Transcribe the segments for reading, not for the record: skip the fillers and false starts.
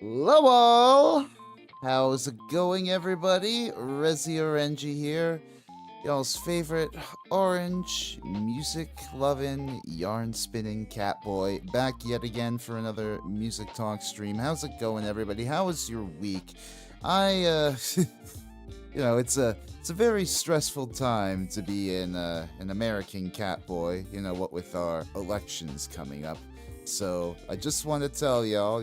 Hello! How's it going, everybody? Resi Orangi here, y'all's favorite orange music loving, yarn spinning cat boy, back yet again for another music talk stream. How's it going, everybody? How was your week? It's a very stressful time to be an American cat boy. What with our elections coming up. So I just want to tell y'all,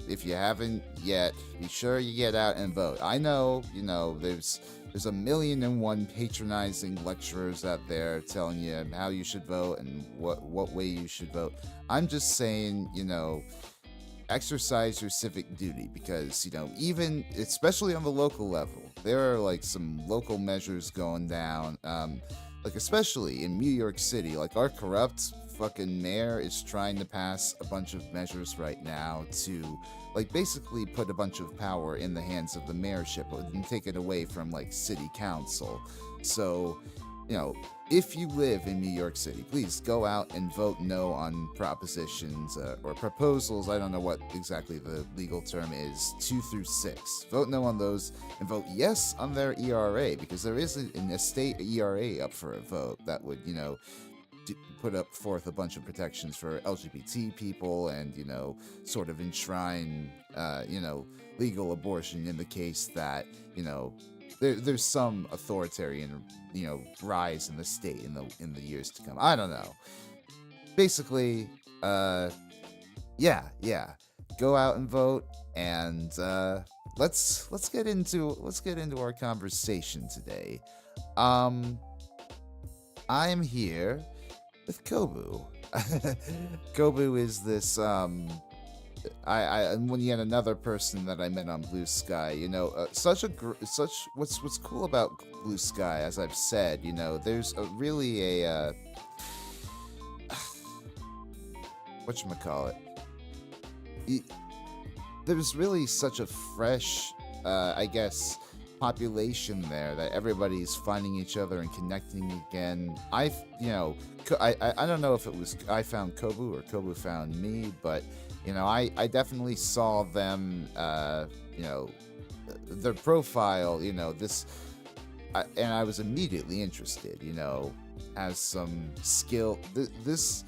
if you haven't yet, be sure you get out and vote. I know, there's a million and one patronizing lecturers out there telling you how you should vote and what way you should vote. I'm just saying, exercise your civic duty because even especially on the local level there are like some local measures going down, like especially in New York City. Like our corrupt fucking mayor is trying to pass a bunch of measures right now to like basically put a bunch of power in the hands of the mayorship and take it away from like city council. So if you live in New York City, please go out and vote no on propositions or proposals. I don't know what exactly the legal term is, 2 through 6. Vote no on those and vote yes on their ERA, because there is an estate ERA up for a vote that would, put up forth a bunch of protections for LGBT people and, sort of enshrine, legal abortion in the case that, there's some authoritarian, rise in the state in the years to come. I don't know. Basically, yeah. Go out and vote, and let's get into our conversation today. I am here with Kobu. Kobu is this and when yet another person that I met on Blue Sky, what's cool about Blue Sky, as I've said, there's really a whatchamacallit, there's really such a fresh, I guess, population there that everybody's finding each other and connecting again. I don't know if it was I found Kobu or Kobu found me, but I definitely saw them, their profile, and I was immediately interested, as some skill. This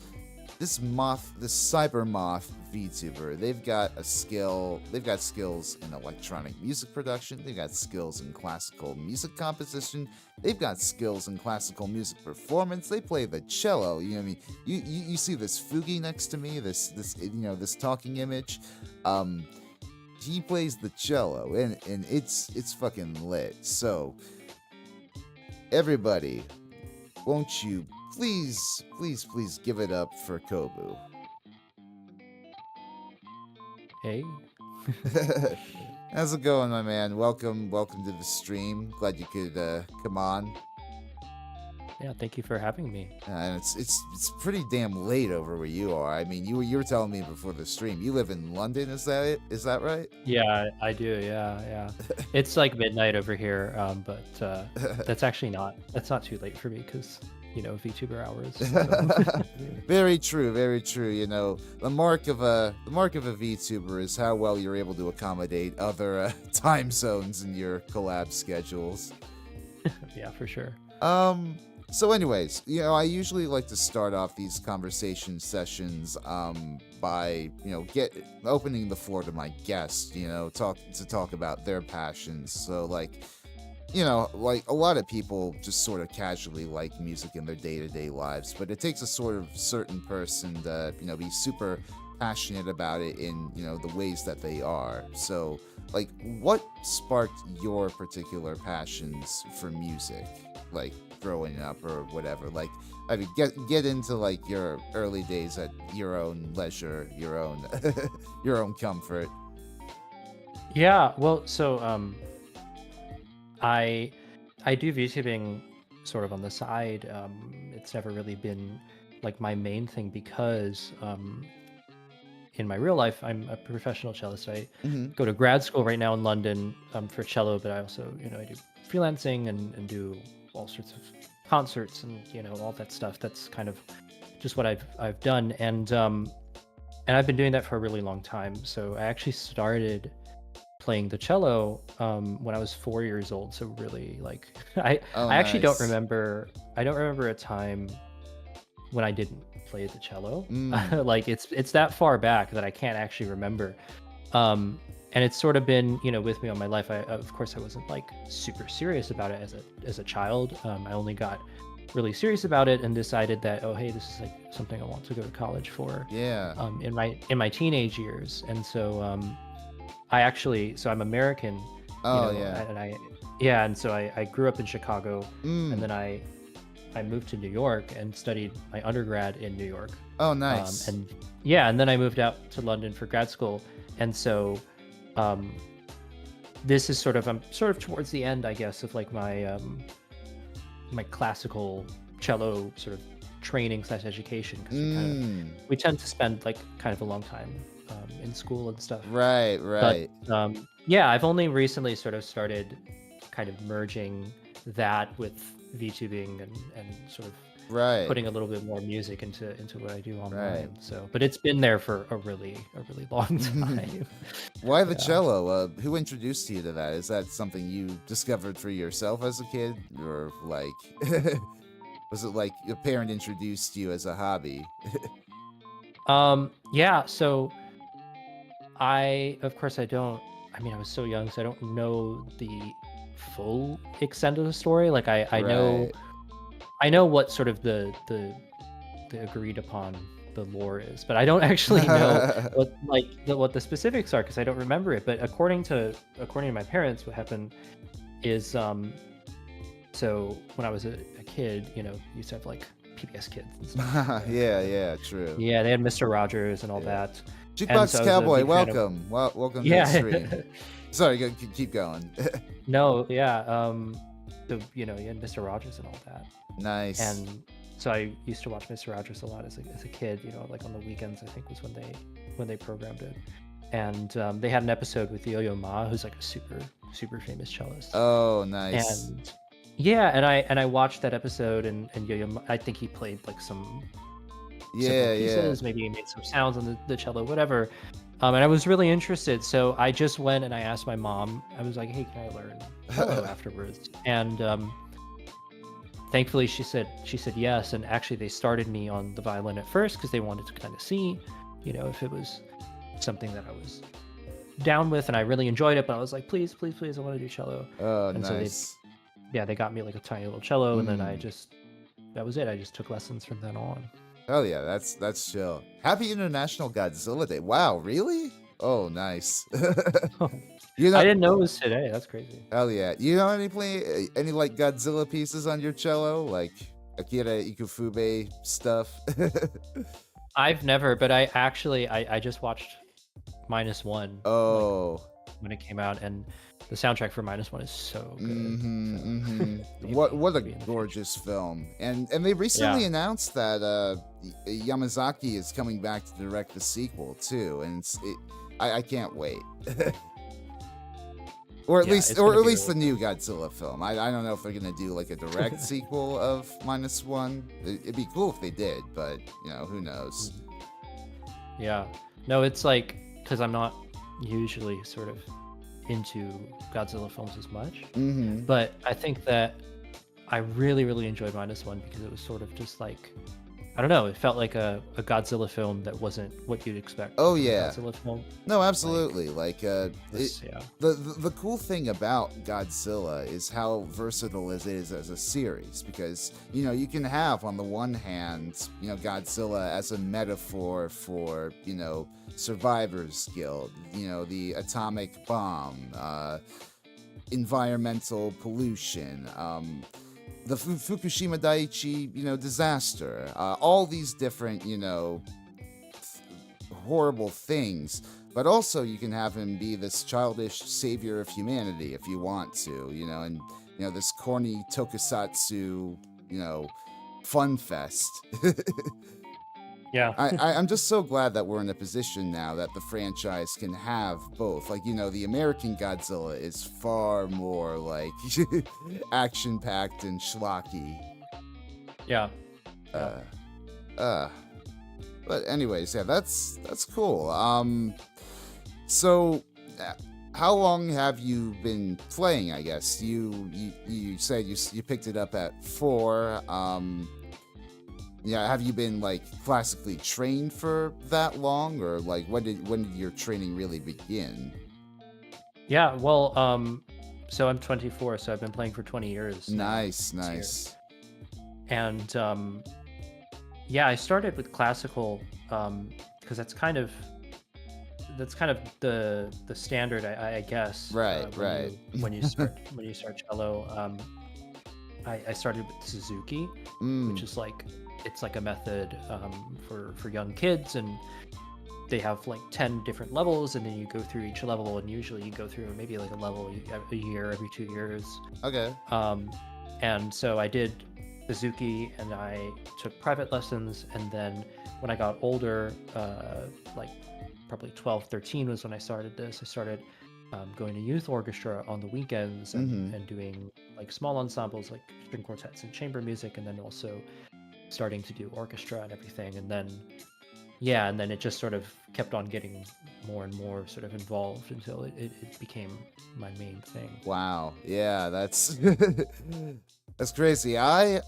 cybermoth VTuber, they've got skills in electronic music production, they've got skills in classical music composition, they've got skills in classical music performance, they play the cello. You see this Fugi next to me, this talking image. He plays the cello, and it's fucking lit. So everybody, won't you please give it up for Kobu. Hey. How's it going, my man? Welcome to the stream. Glad you could come on. Yeah, thank you for having me. And it's pretty damn late over where you are. I mean, you were telling me before the stream you live in London. Is that it? Is that right? Yeah, I do. Yeah. It's like midnight over here, but that's not too late for me because VTuber hours. So. Very true. The mark of a VTuber is how well you're able to accommodate other time zones in your collab schedules. Yeah, for sure. So anyways, I usually like to start off these conversation sessions by, opening the floor to my guests, talk about their passions. So like a lot of people just sort of casually like music in their day-to-day lives, but it takes a sort of certain person to, be super passionate about it in, the ways that they are. So like, what sparked your particular passions for music, like growing up or whatever? Like, I mean, get into like your early days at your own leisure, your own your own comfort. Yeah, well, so I do VTubing sort of on the side. It's never really been like my main thing because in my real life, I'm a professional cellist. I go to grad school right now in London for cello, but I also, I do freelancing and do all sorts of concerts and, all that stuff. That's kind of just what I've done. And and I've been doing that for a really long time. So I actually started playing the cello when I was 4 years old. So really, like, Oh, I actually don't nice. remember. I don't remember a time when I didn't play the cello. Mm. Like it's that far back that I can't actually remember. And it's sort of been, with me all my life. Of course, I wasn't like super serious about it as a child. I only got really serious about it and decided that, oh, hey, this is like something I want to go to college for. Yeah. In my teenage years, and so so I'm American, Oh, yeah. and yeah, and so I grew up in Chicago, and Mm. then I moved to New York and studied my undergrad in New York. Oh, nice. And yeah, and then I moved out to London for grad school. And so um, this is I'm sort of towards the end, I guess, of like my classical cello sort of training slash education, because Mm. we tend to spend like kind of a long time in school and stuff. Right, But right, yeah, I've only recently sort of started kind of merging that with VTubing and sort of right, putting a little bit more music into what I do right. online. So, but it's been there for a really long time. Why the Yeah. cello? Who introduced you to that? Is that something you discovered for yourself as a kid, or like, was it like your parent introduced you as a hobby? Yeah. So of course, I don't. I mean, I was so young, so I don't know the full extent of the story. Like, Right. I know what sort of the agreed upon the lore is, but I don't actually know what the specifics are, because I don't remember it. But according to my parents, what happened is so when I was a kid, used to have like PBS Kids and stuff. Yeah, yeah, true. Yeah, they had Mr. Rogers and all Yeah. that, and so Jukebox I was a Cowboy, big fan of. welcome. Welcome to the stream. Yeah. Sorry, keep going. No, yeah. So you had Mr. Rogers and all that, Nice. and so I used to watch Mr. Rogers a lot as a kid. Like on the weekends, I think was when they programmed it, and they had an episode with Yo-Yo Ma, who's like a super super famous cellist, Oh, nice. and yeah, and I watched that episode, and Yo-Yo Ma, I think he played like some simple Yeah, yeah. pieces, maybe he made some sounds on the cello, whatever. And I was really interested, so I just went and I asked my mom. I was like, "Hey, can I learn cello afterwards?" And thankfully, she said yes. And actually, they started me on the violin at first because they wanted to kind of see, if it was something that I was down with, and I really enjoyed it. But I was like, "Please, please, please, I want to do cello." Oh, And so nice. they got me like a tiny little cello, and then Mm. that was it. I just took lessons from then on. Oh yeah, that's chill. Happy International Godzilla Day. Wow, really? Oh, nice. You I know, didn't know it was today. That's crazy. hell yeah. You know any like Godzilla pieces on your cello, like Akira Ikufube stuff? I've never, but I just watched -1 like Oh. when it came out, and the soundtrack for -1 is so good. Mm-hmm. So Mm-hmm. What maybe what a maybe in the future. gorgeous film. And they recently Yeah. announced that Yamazaki is coming back to direct the sequel too, and I can't wait. Or at Yeah, least it's or gonna at be least really the new cool. Godzilla film. I don't know if they're gonna do like a direct sequel of -1. It'd be cool if they did, but who knows. Mhm. Yeah. No, it's like, because I'm not usually sort of into Godzilla films as much, Mm-hmm. but I think that I really, really enjoyed -1 because it was sort of just like, I don't know, it felt like a Godzilla film that wasn't what you'd expect Oh from a yeah. Godzilla film. No, Like absolutely. Like yeah. the cool thing about Godzilla is how versatile it is as a series, because you can have on the one hand Godzilla as a metaphor for survivors guild, the atomic bomb, environmental pollution, the Fukushima Daiichi disaster, all these different horrible things. But also, you can have him be this childish savior of humanity if you want to, and this corny tokusatsu, fun fest. Yeah. I'm just so glad that we're in a position now that the franchise can have both. Like, the American Godzilla is far more like action packed and schlocky. Yeah. Yeah. Uh, uh, But anyways, yeah, that's cool. So, uh, how long have you been playing? I guess you said you picked it up at 4. Yeah, have you been like classically trained for that long, or like when did your training really begin? Yeah, well, so I'm 24, so I've been playing for 20 years now Nice, this year. nice. And yeah, I started with classical because that's kind of the standard, I guess, Right, when right. you start cello. I started with Suzuki, which Mm, is like it's like a method for young kids, and they have like 10 different levels, and then you go through each level, and usually you go through maybe like a level a year every 2 years. okay. Um, and so I did Suzuki, and I took private lessons, and then when I got older, like probably 12, 13 was when I started this. I started going to youth orchestra on the weekends, and Mm-hmm. and doing like small ensembles like string quartets and chamber music, and then also starting to do orchestra and everything. And then yeah, and then it just sort of kept on getting more and more sort of involved until it became my main thing. Wow. Yeah, that's that's crazy. I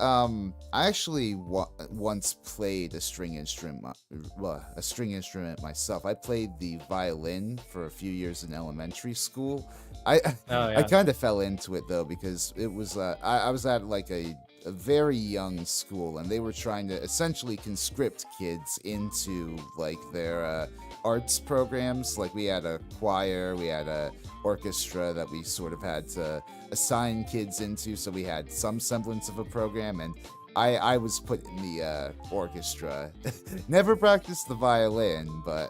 actually once played a string instrument, well, a string instrument myself. I played the violin for a few years in elementary school. I Oh I yeah. kind of fell into it though because it was I was at like a very young school, and they were trying to essentially conscript kids into like their arts programs. Like we had a choir, we had a orchestra that we sort of had to assign kids into, so we had some semblance of a program. And I was put in the orchestra. Never practiced the violin, but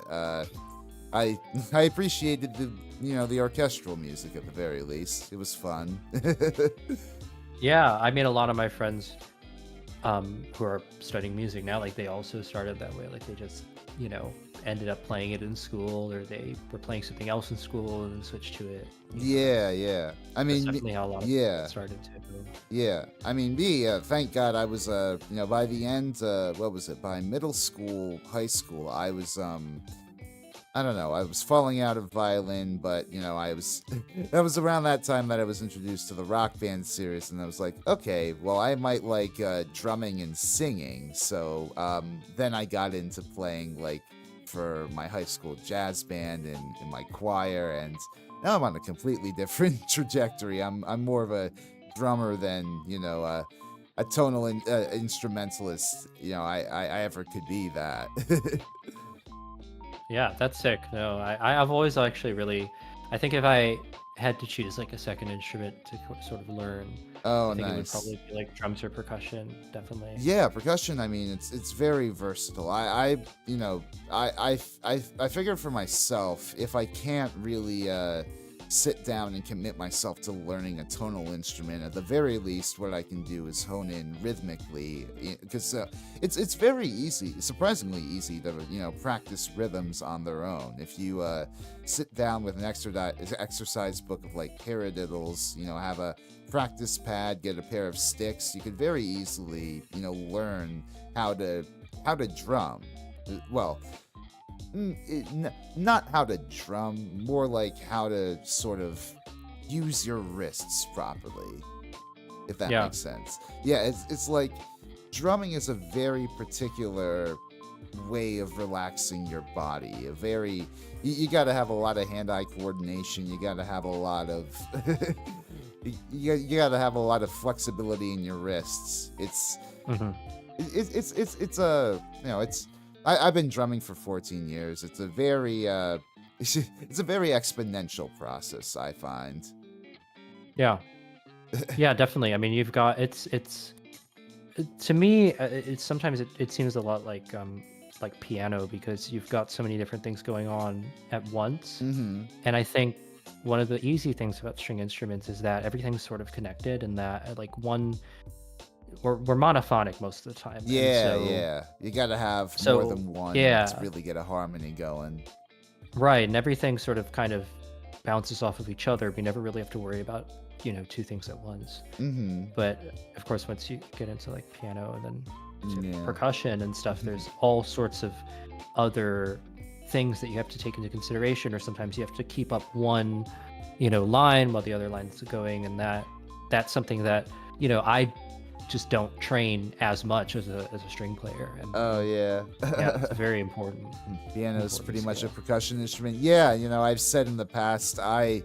I I appreciated the orchestral music at the very least. It was fun. Yeah, I mean, a lot of my friends who are studying music now, like they also started that way. Like they just, ended up playing it in school, or they were playing something else in school and then switched to it. Yeah, yeah. I That's mean, definitely how a lot of people get yeah. started too. Yeah, I mean, me, thank God I was, by the end, what was it, by middle school, high school, I was, I don't know, I was falling out of violin, but, that was around that time that I was introduced to the Rock Band series, and I was like, okay, well, I might like, drumming and singing, so, then I got into playing, like, for my high school jazz band and in my choir, and now I'm on a completely different trajectory. I'm more of a drummer than a tonal instrumentalist. I ever could be that. Yeah, that's sick. No, I've always actually really, I think if I had to choose like a second instrument to sort of learn, Oh, I think it would nice. probably be like drums or percussion, definitely. Yeah, percussion. I mean, it's very versatile. I figure for myself, if I can't really sit down and commit myself to learning a tonal instrument, at the very least, what I can do is hone in rhythmically, because it's very easy, surprisingly easy to practice rhythms on their own. If you sit down with an exercise book of like paradiddles, have a practice pad, get a pair of sticks, you could very easily, learn how to drum. Well, not how to drum, more like how to sort of use your wrists properly, if that Yeah. makes sense. Yeah, it's like drumming is a very particular way of relaxing your body. You got to have a lot of hand-eye coordination. You got to have a lot of you got to have a lot of flexibility in your wrists. Hmm. It's a it's I've been drumming for 14 years. It's a very it's a very exponential process, I find. Yeah. Yeah, definitely. I mean, you've got to me, it's sometimes it seems a lot like piano, because you've got so many different things going on at once. Mm-hmm. And I think one of the easy things about string instruments is that everything's sort of connected, and that like one we're monophonic most of the time. And Yeah, so yeah. You gotta have more so than one to yeah, really get a harmony going. right, and everything sort of kind of bounces off of each other. We never really have to worry about, two things at once. Mm-hmm. But of course, once you get into like piano, and then Yeah. percussion and stuff, Mhm. there's all sorts of other things that you have to take into consideration, or sometimes you have to keep up one, line while the other line's going, and that's something that, I just don't train as much as a string player, and Oh yeah. yeah, it's a very important Piano's important pretty much a skill. percussion instrument. Yeah, I've said in the past, I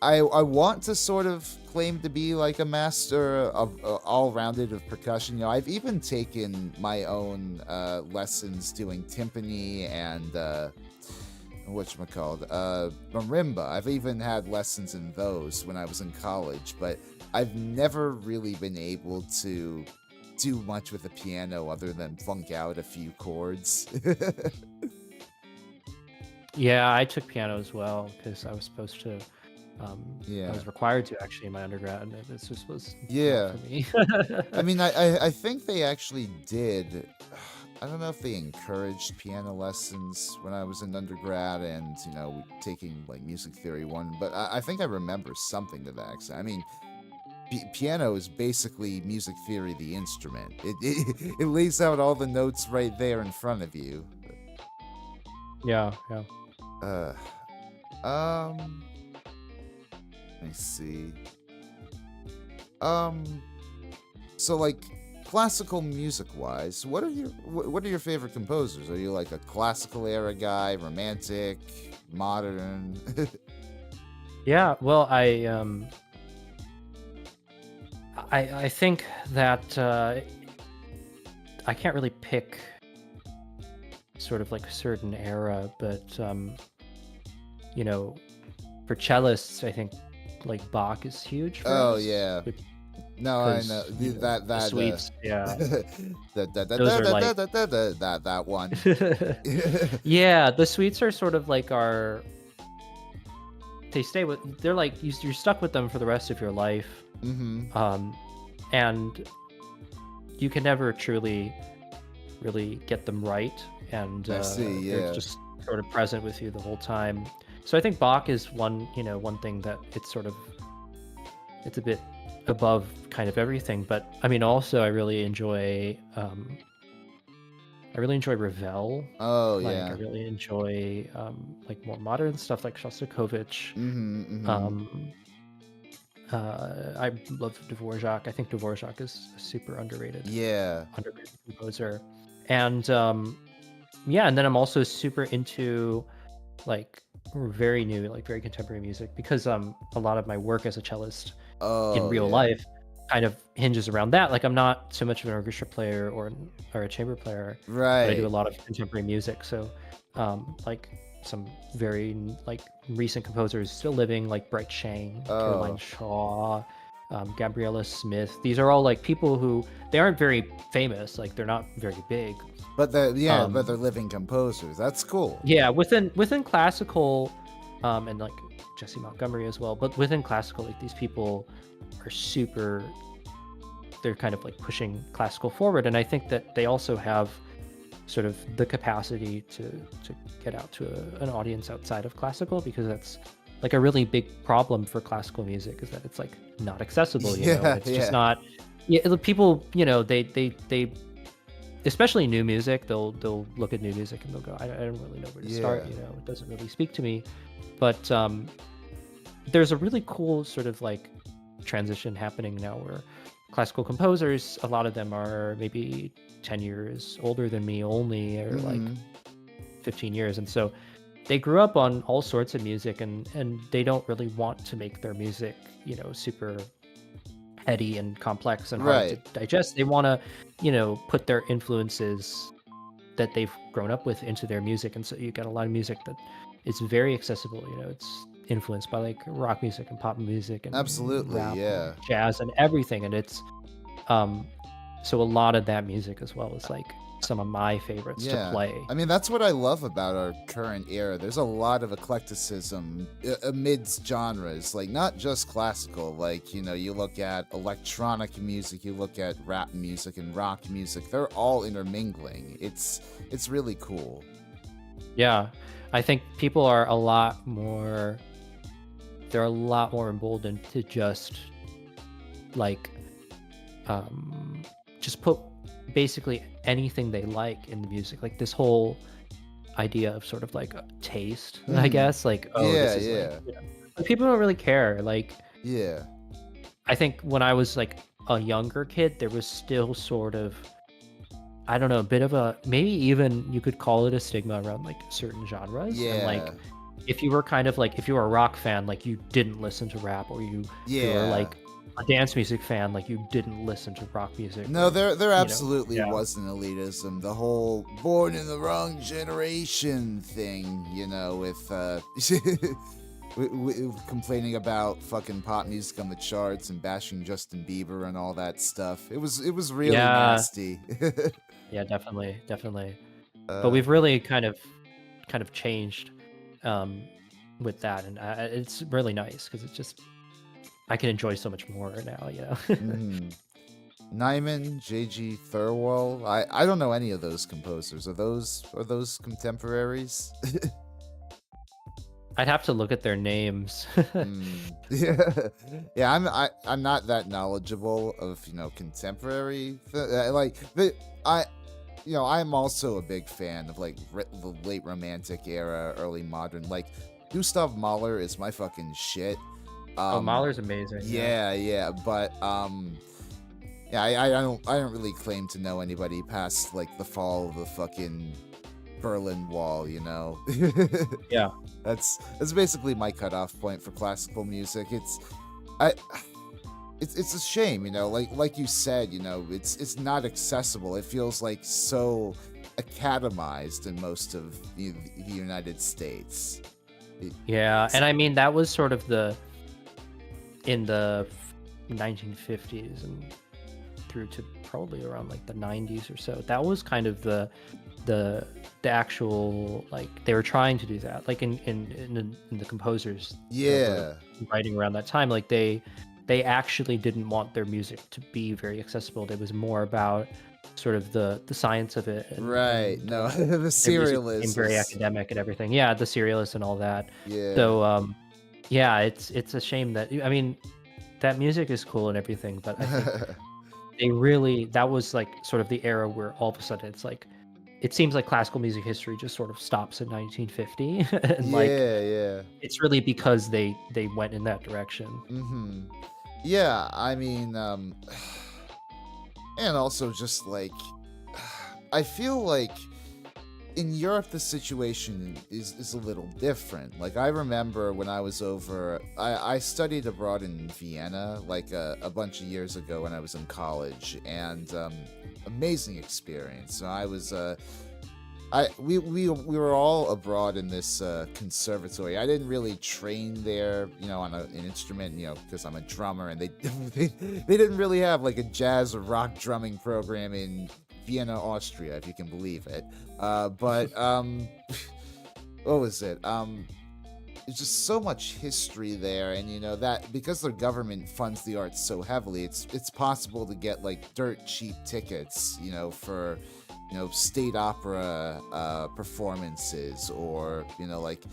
want to sort of claim to be like a master of all-rounded of percussion. I've even taken my own lessons doing timpani and whatchamacallit, marimba. I've even had lessons in those when I was in college, but I've never really been able to do much with the piano other than flunk out a few chords. Yeah, I took piano as well because I was supposed to. I Yeah. was required to actually in my undergrad, and this just was not Yeah. for me. I mean, I think they actually did. I don't know if they encouraged piano lessons when I was in undergrad and, taking like music theory one, but I think I remember something to that extent. I mean, piano is basically music theory, the instrument. It lays out all the notes right there in front of you. Yeah, yeah. Uh, um, let me see. Um, so like classical music wise, what are your favorite composers? Are you like a classical era guy, romantic, modern? Yeah, well, I think that I can't really pick sort of like a certain era, but you know, for cellists, I think like Bach is huge for Oh us, yeah. No, I know because that the suites, yeah, those are like that one. yeah, the suites are sort of like they're like you're stuck with them for the rest of your life, Mm-hmm. um, and you can never truly really get them right, and I see. they're Yeah. just sort of present with you the whole time. So I think Bach is one thing that it's a bit above kind of everything. But I mean, also I really enjoy Ravel. Oh Like I yeah. really enjoy like more modern stuff like Shostakovich. Mm-hmm. Mm-hmm. Um, I love Dvorak. I think Dvorak is a super Yeah. underrated composer. And yeah, and then I'm also super into like very new, like very contemporary music because a lot of my work as a cellist in Oh real yeah. life kind of hinges around that. Like I'm not so much of an orchestra player or a chamber player, but I do a Right. lot of contemporary music. So like some very like recent composers still living, like Bright Chang, Caroline Oh. Shaw, Gabriella Smith. These are all like people who they aren't very famous, like they're not very big. But they're Um, living composers. That's cool. yeah, within classical, and like Jesse Montgomery as well, but within classical, like these people are super. They're kind of like pushing classical forward, and I think that they also have sort of the capacity to get out to an audience outside of classical, because that's like a really big problem for classical music, is that it's like not accessible, Yeah. it's just Yeah. not. Yeah, the people, they especially new music, they'll look at new music and they'll go, I don't really know where to start, Yeah. it doesn't really speak to me. But there's a really cool sort of like transition happening now where classical composers, a lot of them are maybe 10 years older than me only, or like Mm-hmm. 15 years. And so they grew up on all sorts of music, and they don't really want to make their music, super heady and complex and hard to Right. digest. They want to, put their influences that they've grown up with into their music. And so you get a lot of music that is very accessible. It's influenced by like rock music and pop music and Absolutely. rap and Yeah. jazz and everything. And it's um so a lot of that music as well is like some of my favorites to Yeah. play. I mean, that's what I love about our current era. There's a lot of eclecticism amidst genres, like not just classical. Like, you look at electronic music, you look at rap music and rock music. They're all intermingling. It's really cool. Yeah. I think people are a lot more they're a lot more emboldened to just like um just put basically anything they like in the music. Like this whole idea of sort of like a taste, I Mm. guess. Like, oh, this Yeah, is like, yeah, but people don't really care. Like, yeah. I think when I was like a younger kid, there was still sort of, I don't know, a bit of a, maybe even you could call it a stigma around like certain genres. And like, Yeah. if you were kind of like, if you were a rock fan, like you didn't listen to rap, or if you were Yeah. like a dance music fan, like you didn't listen to rock music, No, or, there you know, absolutely yeah. was an elitism. The whole born in the wrong generation thing, with complaining about fucking pop music on the charts and bashing Justin Bieber and all that stuff. It was really Yeah. nasty. Yeah, definitely, definitely. But uh, we've really kind of changed um with that, and it's really nice because it's just I can enjoy so much more now, you know. mhm. Nyman, J.G. Thirlwall. I don't know any of those composers. Are those contemporaries? I'd have to look at their names. Mm. Yeah, yeah. I'm not that knowledgeable of contemporary like I'm also a big fan of like the late Romantic era, early modern. Like Gustav Mahler is my fucking shit. Oh, Um, Mahler's amazing, yeah. yeah, yeah, but yeah, I don't really claim to know anybody past like the fall of the fucking Berlin Wall. Yeah. That's basically my cutoff point for classical music. I it's a shame, like you said, it's not accessible. It feels like so academized in most of the United States. It- Yeah, it's- and I mean that was sort of in the 1950s and through to probably around like the 90s or so. That was kind of the the actual, like they were trying to do that, like in the composers that were yeah, writing around that time, like they actually didn't want their music to be very accessible. It was more about sort of the science of it, right. and No, the their music became serialists very is academic and everything. Yeah, the serialists and all that. yeah. So yeah, it's a shame that, I mean, that music is cool and everything, but I think they really, that was like sort of the era where all of a sudden it's like, it seems like classical music history just sort of stops in 1950, and like Yeah, yeah. it's really because they went in that direction. Hmm. Yeah, I mean, and also just like, I feel like in Europe the situation is a little different. Like I remember when I was over, I studied abroad in Vienna like a bunch of years ago when I was in college, and amazing experience. So I was we were all abroad in this conservatory. I didn't really train there, on an instrument, because I'm a drummer, and they they didn't really have like a jazz or rock drumming program in Vienna, Austria, if you can believe it. But what was it? There's just so much history there, and that because their government funds the arts so heavily, it's possible to get like dirt cheap tickets, for state opera performances, or like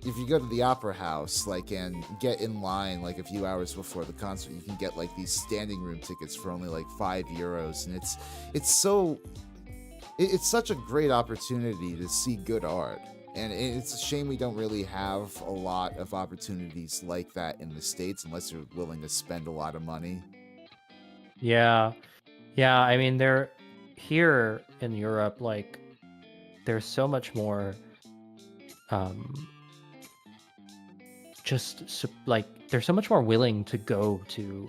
if you go to the opera house, like, and get in line like a few hours before the concert, you can get like these standing room tickets for only like €5, and it's such a great opportunity to see good art. And it's a shame we don't really have a lot of opportunities like that in the States, unless you're willing to spend a lot of money. Yeah. Yeah, I mean, they're here in Europe, like there's so much more um like they're so much more willing to go to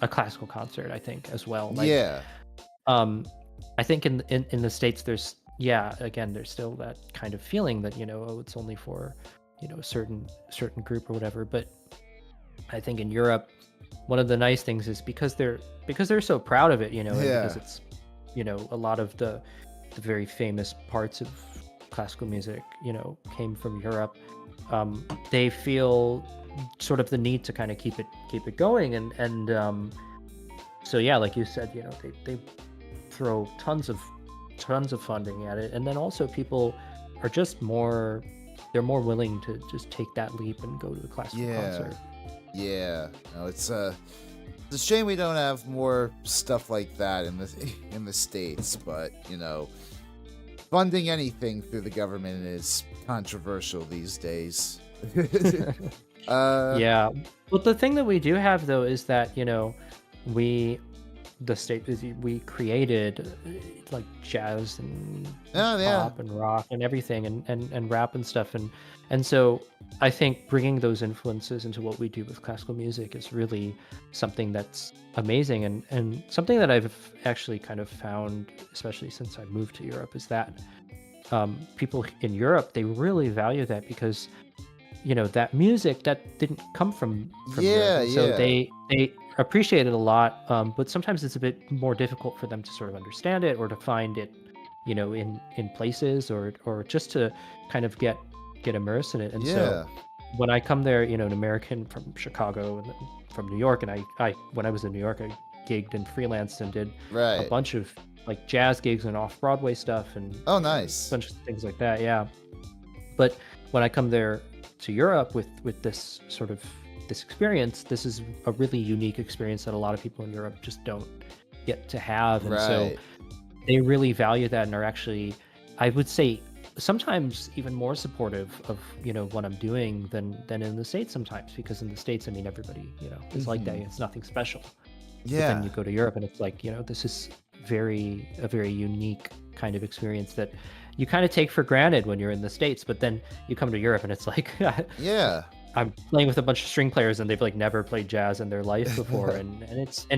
a classical concert, I think, as well. Like Yeah, um I think in the States there's, yeah, again, there's still that kind of feeling that, oh, it's only for, a certain group or whatever. But I think in Europe, one of the nice things is because they're so proud of it, and because yeah, it's, a lot of the very famous parts of classical music, came from Europe. They feel sort of the need to kind of keep it going, and so yeah, like you said, they throw tons of funding at it, and then also people are just they're more willing to just take that leap and go to a classical yeah, concert. yeah. No, It's a shame we don't have more stuff like that in the States, but funding anything through the government is controversial these days. uh Yeah. Well, the thing that we do have though is that, we the state is we created like jazz and oh yeah. pop and rock and everything and rap and stuff and so I think bringing those influences into what we do with classical music is really something that's amazing and something that I've actually kind of found, especially since I moved to Europe, is that people in Europe, they really value that because that music that didn't come from Europe, Yeah, and so yeah. they appreciate it a lot. But sometimes it's a bit more difficult for them to sort of understand it or to find it, in places or just to kind of get immersed in it. And so Yeah. when I come there, an American from Chicago and then from New York, and I when I was in New York, I gigged and freelanced and did a Right. bunch of like jazz gigs and off Broadway stuff and Oh, a nice. bunch of things like that. Yeah. But when I come there to Europe with this sort of this experience, this is a really unique experience that a lot of people in Europe just don't get to have. And so Right. they really value that and are actually, I would say, sometimes even more supportive of what I'm doing than in the States sometimes, because in the States, I mean, everybody is like that. Mhm. It's nothing special. But then Yeah. you go to Europe and it's like, this is a very unique kind of experience that you kind of take for granted when you're in the States. But then you come to Europe and it's like, Yeah. I'm playing with a bunch of string players and they've like never played jazz in their life before. And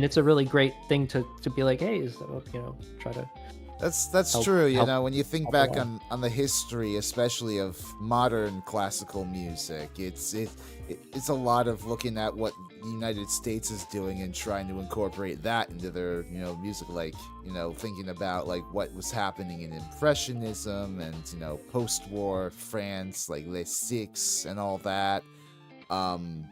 it's a really great thing to be like, hey, so, try to That's help, true, help, when you think help back along. on the history, especially of modern classical music, it's a lot of looking at what the United States is doing and trying to incorporate that into their, music, like, thinking about like what was happening in Impressionism and, post-war France, like Les Six and all that. Um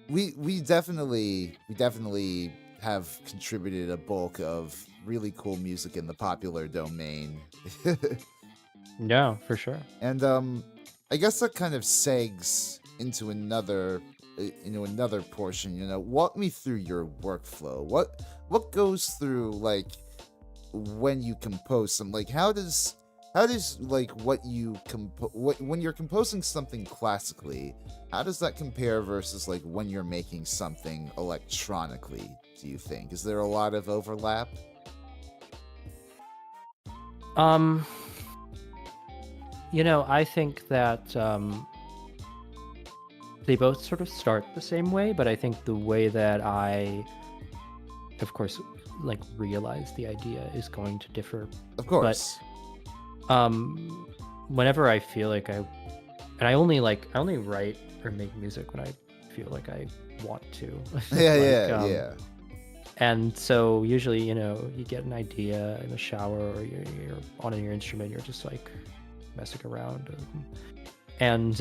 we definitely have contributed a bulk of really cool music in the popular domain. Yeah, for sure. And I guess that kind of segs into another portion. Walk me through your workflow. What goes through, like, when you compose some, like, how does like what you when you're composing something classically, how does that compare versus like when you're making something electronically, do you think? Is there a lot of overlap? Um, I think that they both sort of start the same way, but I think the way that I, of course, like realize the idea is going to differ. Of But course. whenever I feel like I only write or make music when I feel like I want to. Yeah, like yeah, yeah. And so usually, you get an idea in the shower or you're on your instrument, you're just like messing around. And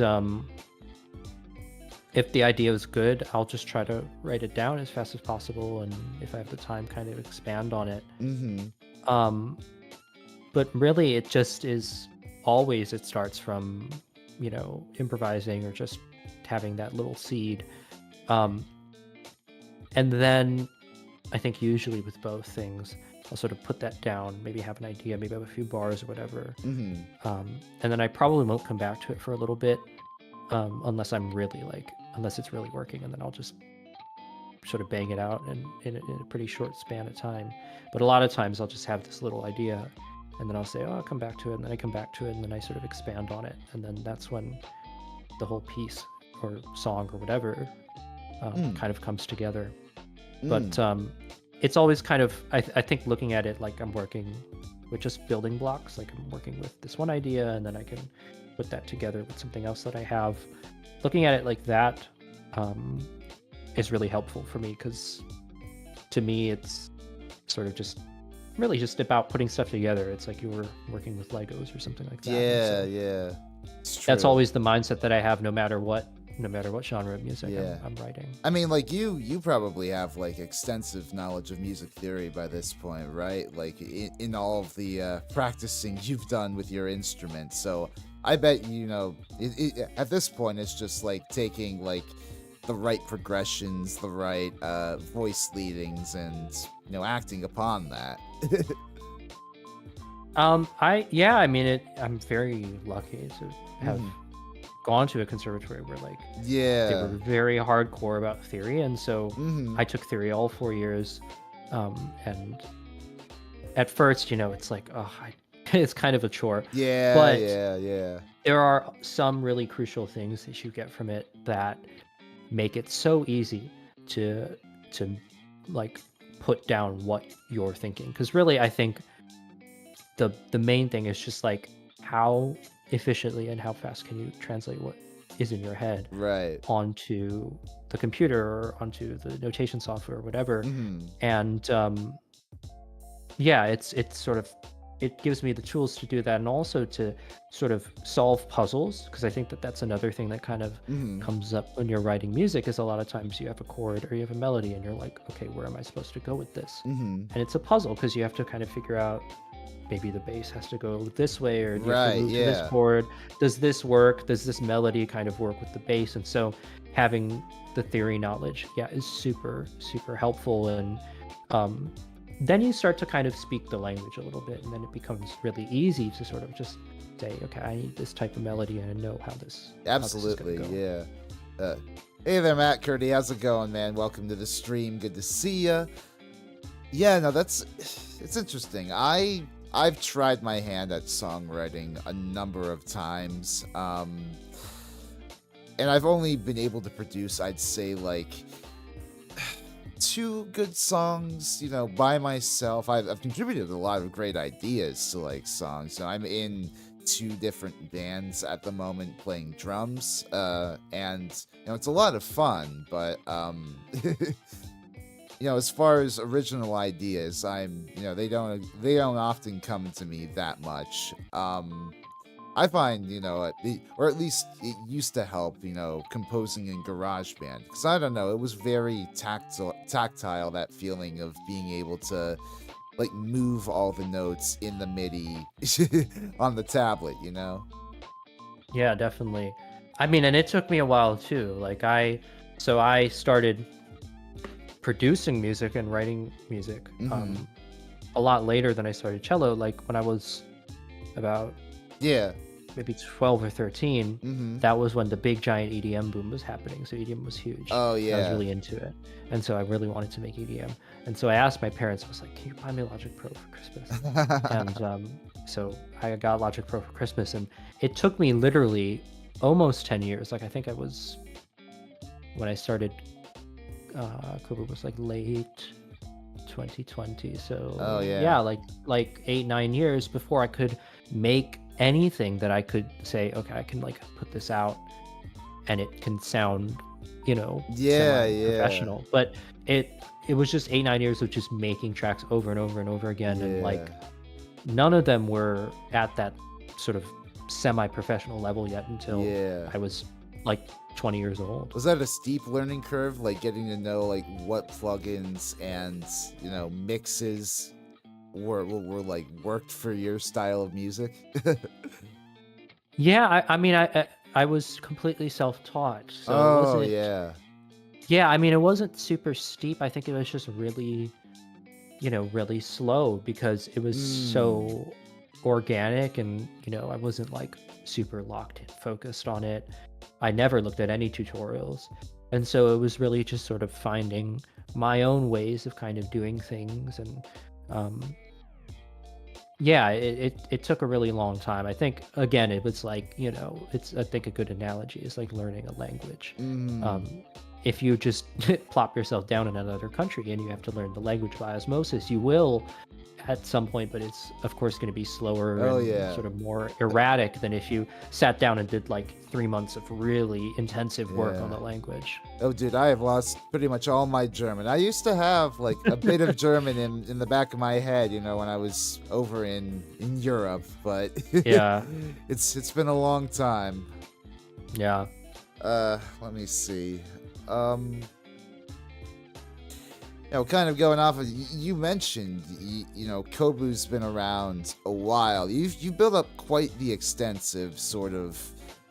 if the idea is good, I'll just try to write it down as fast as possible. And if I have the time, kind of expand on it. Mm-hmm. Um, but really, it just is always, it starts from, improvising or just having that little seed. Um, and then I think usually with both things, I'll sort of put that down, maybe have an idea, maybe have a few bars or whatever. Mm-hmm. And then I probably won't come back to it for a little bit, unless unless it's really working, and then I'll just sort of bang it out in a pretty short span of time. But a lot of times I'll just have this little idea, and then I'll say, oh, I'll come back to it, and then I come back to it, and then I sort of expand on it, and then that's when the whole piece or song or whatever kind of comes together. But it's always kind of, I think, looking at it like I'm working with just building blocks. Like I'm working with this one idea, and then I can put that together with something else that I have. Looking at it like that is really helpful for me, because to me it's sort of just really just about putting stuff together. It's like you were working with Legos or something like that. Yeah, So yeah. It's true. that's always the mindset that I have, no matter what genre of music Yeah. I'm writing. I mean, like, you probably have like extensive knowledge of music theory by this point, right? Like in all of the practicing you've done with your instrument. So I bet at this point it's just like taking like the right progressions, the right voice leadings, and acting upon that. I mean I'm very lucky to have Mhm. gone to a conservatory where like they were Yeah. very hardcore about theory, and so Hmm. I took theory all 4 years. And at first, it's like, it's kind of a chore, Yeah, but yeah, yeah. there are some really crucial things that you get from it that make it so easy to to like put down what you're thinking. Because really, I think the main thing is just like how efficiently and how fast can you translate what is in your head Right. onto the computer or onto the notation software or whatever. Hmm. And yeah, it's sort of, it gives me the tools to do that, and also to sort of solve puzzles, because I think that that's another thing that kind of Hmm. comes up when you're writing music, is a lot of times you have a chord or you have a melody and you're like, okay, where am I supposed to go with this? Hmm. And it's a puzzle because you have to kind of figure out, maybe the bass has to go this way, or you have to Right. move to this Yeah. chord. Does this work? Does this melody kind of work with the bass? And so having the theory knowledge, yeah, is super, super helpful. And um, then you start to kind of speak the language a little bit, and then it becomes really easy to sort of just say, okay, I need this type of melody, and I know how this is going Absolutely. to go. Yeah. Hey there, Matt Curdy. How's it going, man? Welcome to the stream. Good to see ya. Yeah. No, it's interesting. I've tried my hand at songwriting a number of times. And I've only been able to produce, I'd say, like 2 good songs, by myself. I've contributed a lot of great ideas to like songs. So I'm in 2 different bands at the moment playing drums, and it's a lot of fun. But as far as original ideas, they don't often come to me that much. I find, or at least it used to help, composing in GarageBand. Because I don't know, it was very tactile, that feeling of being able to, like, move all the notes in the MIDI on the tablet. Yeah, definitely. I mean, and it took me a while too. So I started producing music and writing music Hmm. a lot later than I started cello. Like when I was about Yeah. maybe 12 or 13, Hmm. that was when the big giant EDM boom was happening. So EDM was huge. Oh, And I was yeah. really into it. And so I really wanted to make EDM. And so I asked my parents, I was like, can you buy me Logic Pro for Christmas? And so I got Logic Pro for Christmas. And it took me literally almost 10 years. Like I think I was, when I started, COVID was like late 2020. Oh, So yeah. yeah, like 8, 9 years before I could make anything that I could say, okay, I can like put this out and it can sound, Yeah, yeah. semi-professional. But it was just 8, 9 years of just making tracks over and over and over again, and Yeah. like none of them were at that sort of semi-professional level yet until Yeah. I was like 20 years old. Was that a steep learning curve, like getting to know like what plugins and mixes were like worked for your style of music? Yeah, I mean, I was completely self-taught, so it Oh wasn't. yeah. Yeah, I mean, it wasn't super steep. I think it was just really, really slow because it was Mm. so organic, and, I wasn't like super locked in, focused on it. I never looked at any tutorials. And so it was really just sort of finding my own ways of kind of doing things. And um, yeah, it took a really long time. I think, again, it was like, I think a good analogy is like learning a language. Mm. Um, if you just plop yourself down in another country and you have to learn the language by osmosis, you will at some point, but it's of course going to be slower Oh and yeah. sort of more erratic than if you sat down and did like 3 months of really intensive work on Yeah. the language. Oh dude, I have lost pretty much all my German. I used to have like a bit of German in the back of my head, when I was over in Europe, but Yeah, it's been a long time. yeah. Let me see. Um, kind of going off of you mentioned, Kobu's been around a while. You've built up quite the extensive sort of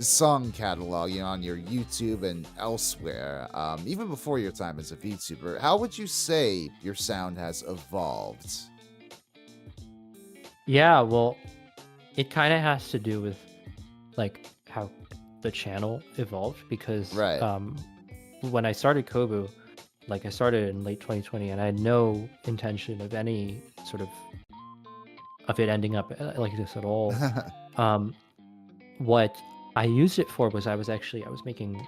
song catalog, on your YouTube and elsewhere, even before your time as a VTuber, how would you say your sound has evolved? Yeah, well, it kind of has to do with like how the channel evolved because Right. when I started Kobu, like I started in late 2020 and I had no intention of any sort of it ending up like this at all. Um, what I used it for was I was making,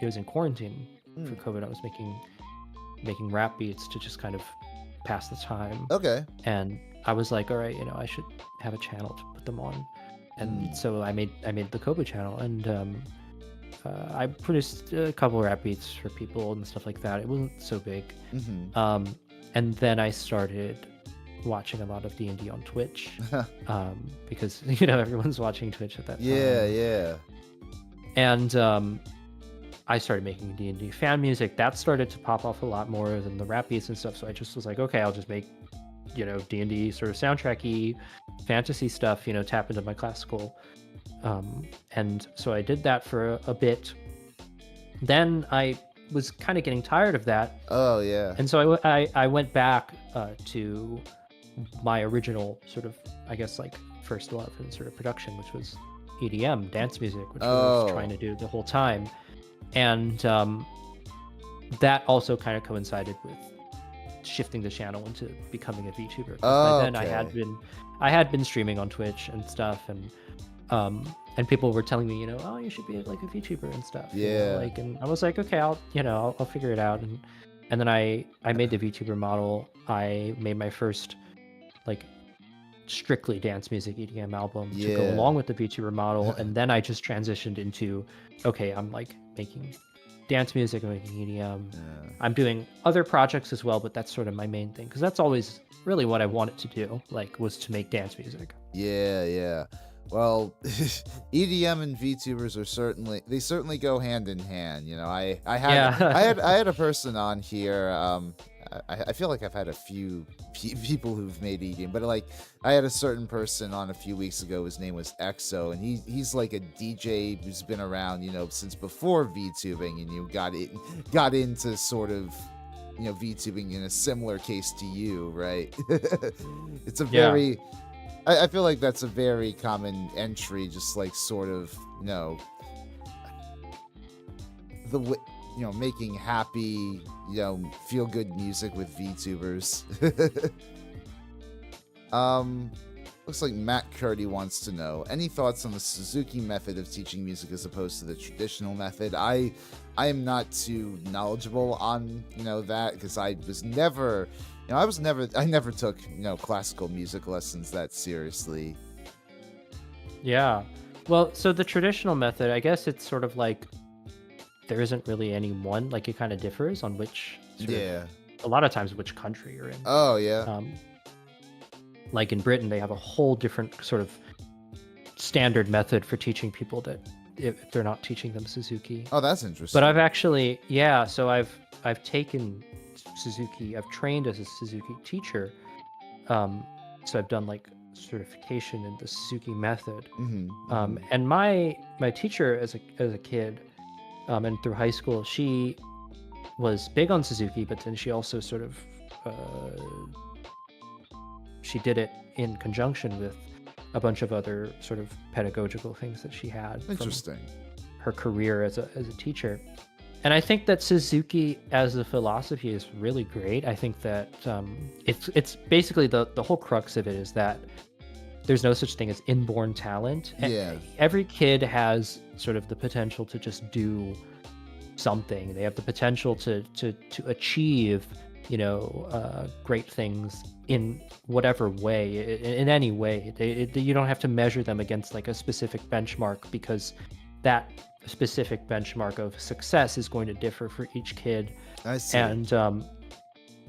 it was in quarantine for Hmm. COVID. I was making rap beats to just kind of pass the time. Okay. And I was like, all right, I should have a channel to put them on. Hmm. And so I made the Kobu channel, and I produced a couple rap beats for people and stuff like that. It wasn't so big. Mm-hmm. And then I started watching a lot of D&D on Twitch because everyone's watching Twitch at that time. Yeah. And I started making D&D fan music. That started to pop off a lot more than the rap beats and stuff. So I just was like, okay, I'll just make D&D sort of soundtracky fantasy stuff, tap into my classical. And so I did that for a bit. Then I was kind of getting tired of that. Oh, yeah. And so I went back to my original sort of, I guess, like first love in sort of production, which was EDM, dance music, which I was trying to do the whole time. And that also kind of coincided with shifting the channel into becoming a VTuber. By then okay. I had been streaming on Twitch and stuff, and people were telling me, oh, you should be like a VTuber and stuff. Yeah. And I was like, okay, I'll figure it out. And then I made the VTuber model. I made my first like strictly dance music EDM album to go along with the VTuber model, and then I just transitioned into, okay, I'm like making dance music, I'm making EDM. I'm doing other projects as well, but that's sort of my main thing because that's always really what I wanted to do, like, was to make dance music. Yeah. Well, EDM and VTubers are certainly go hand in hand. I had a person on here. I feel like I've had a few people who've made EDM, but like I had a certain person on a few weeks ago. His name was EXO, and he's like a DJ who's been around, since before VTubing, and got into sort of VTubing in a similar case to you, right? It's a very I feel like that's a very common entry, just like sort of, the making happy, feel good music with VTubers. Looks like Matt Curdy wants to know, any thoughts on the Suzuki method of teaching music as opposed to the traditional method? I am not too knowledgeable on, that, because I never took, classical music lessons that seriously. Yeah. Well, so the traditional method, I guess it's sort of like there isn't really any one, like it kind of differs on which a lot of times which country you're in. Oh, yeah. Like in Britain, they have a whole different sort of standard method for teaching people that if they're not teaching them Suzuki. Oh, that's interesting. But I've actually, so I've taken Suzuki. I've trained as a Suzuki teacher. So I've done like certification in the Suzuki method. And my teacher as a kid, and through high school, she was big on Suzuki, but then she also sort of she did it in conjunction with a bunch of other sort of pedagogical things that she had. Interesting. From her career as a teacher. And I think that Suzuki as a philosophy is really great. I think that it's basically the whole crux of it is that there's no such thing as inborn talent. Yeah. Every kid has sort of the potential to just do something. They have the potential to achieve, great things in whatever way, in any way. You don't have to measure them against like a specific benchmark, because that specific benchmark of success is going to differ for each kid. I see. And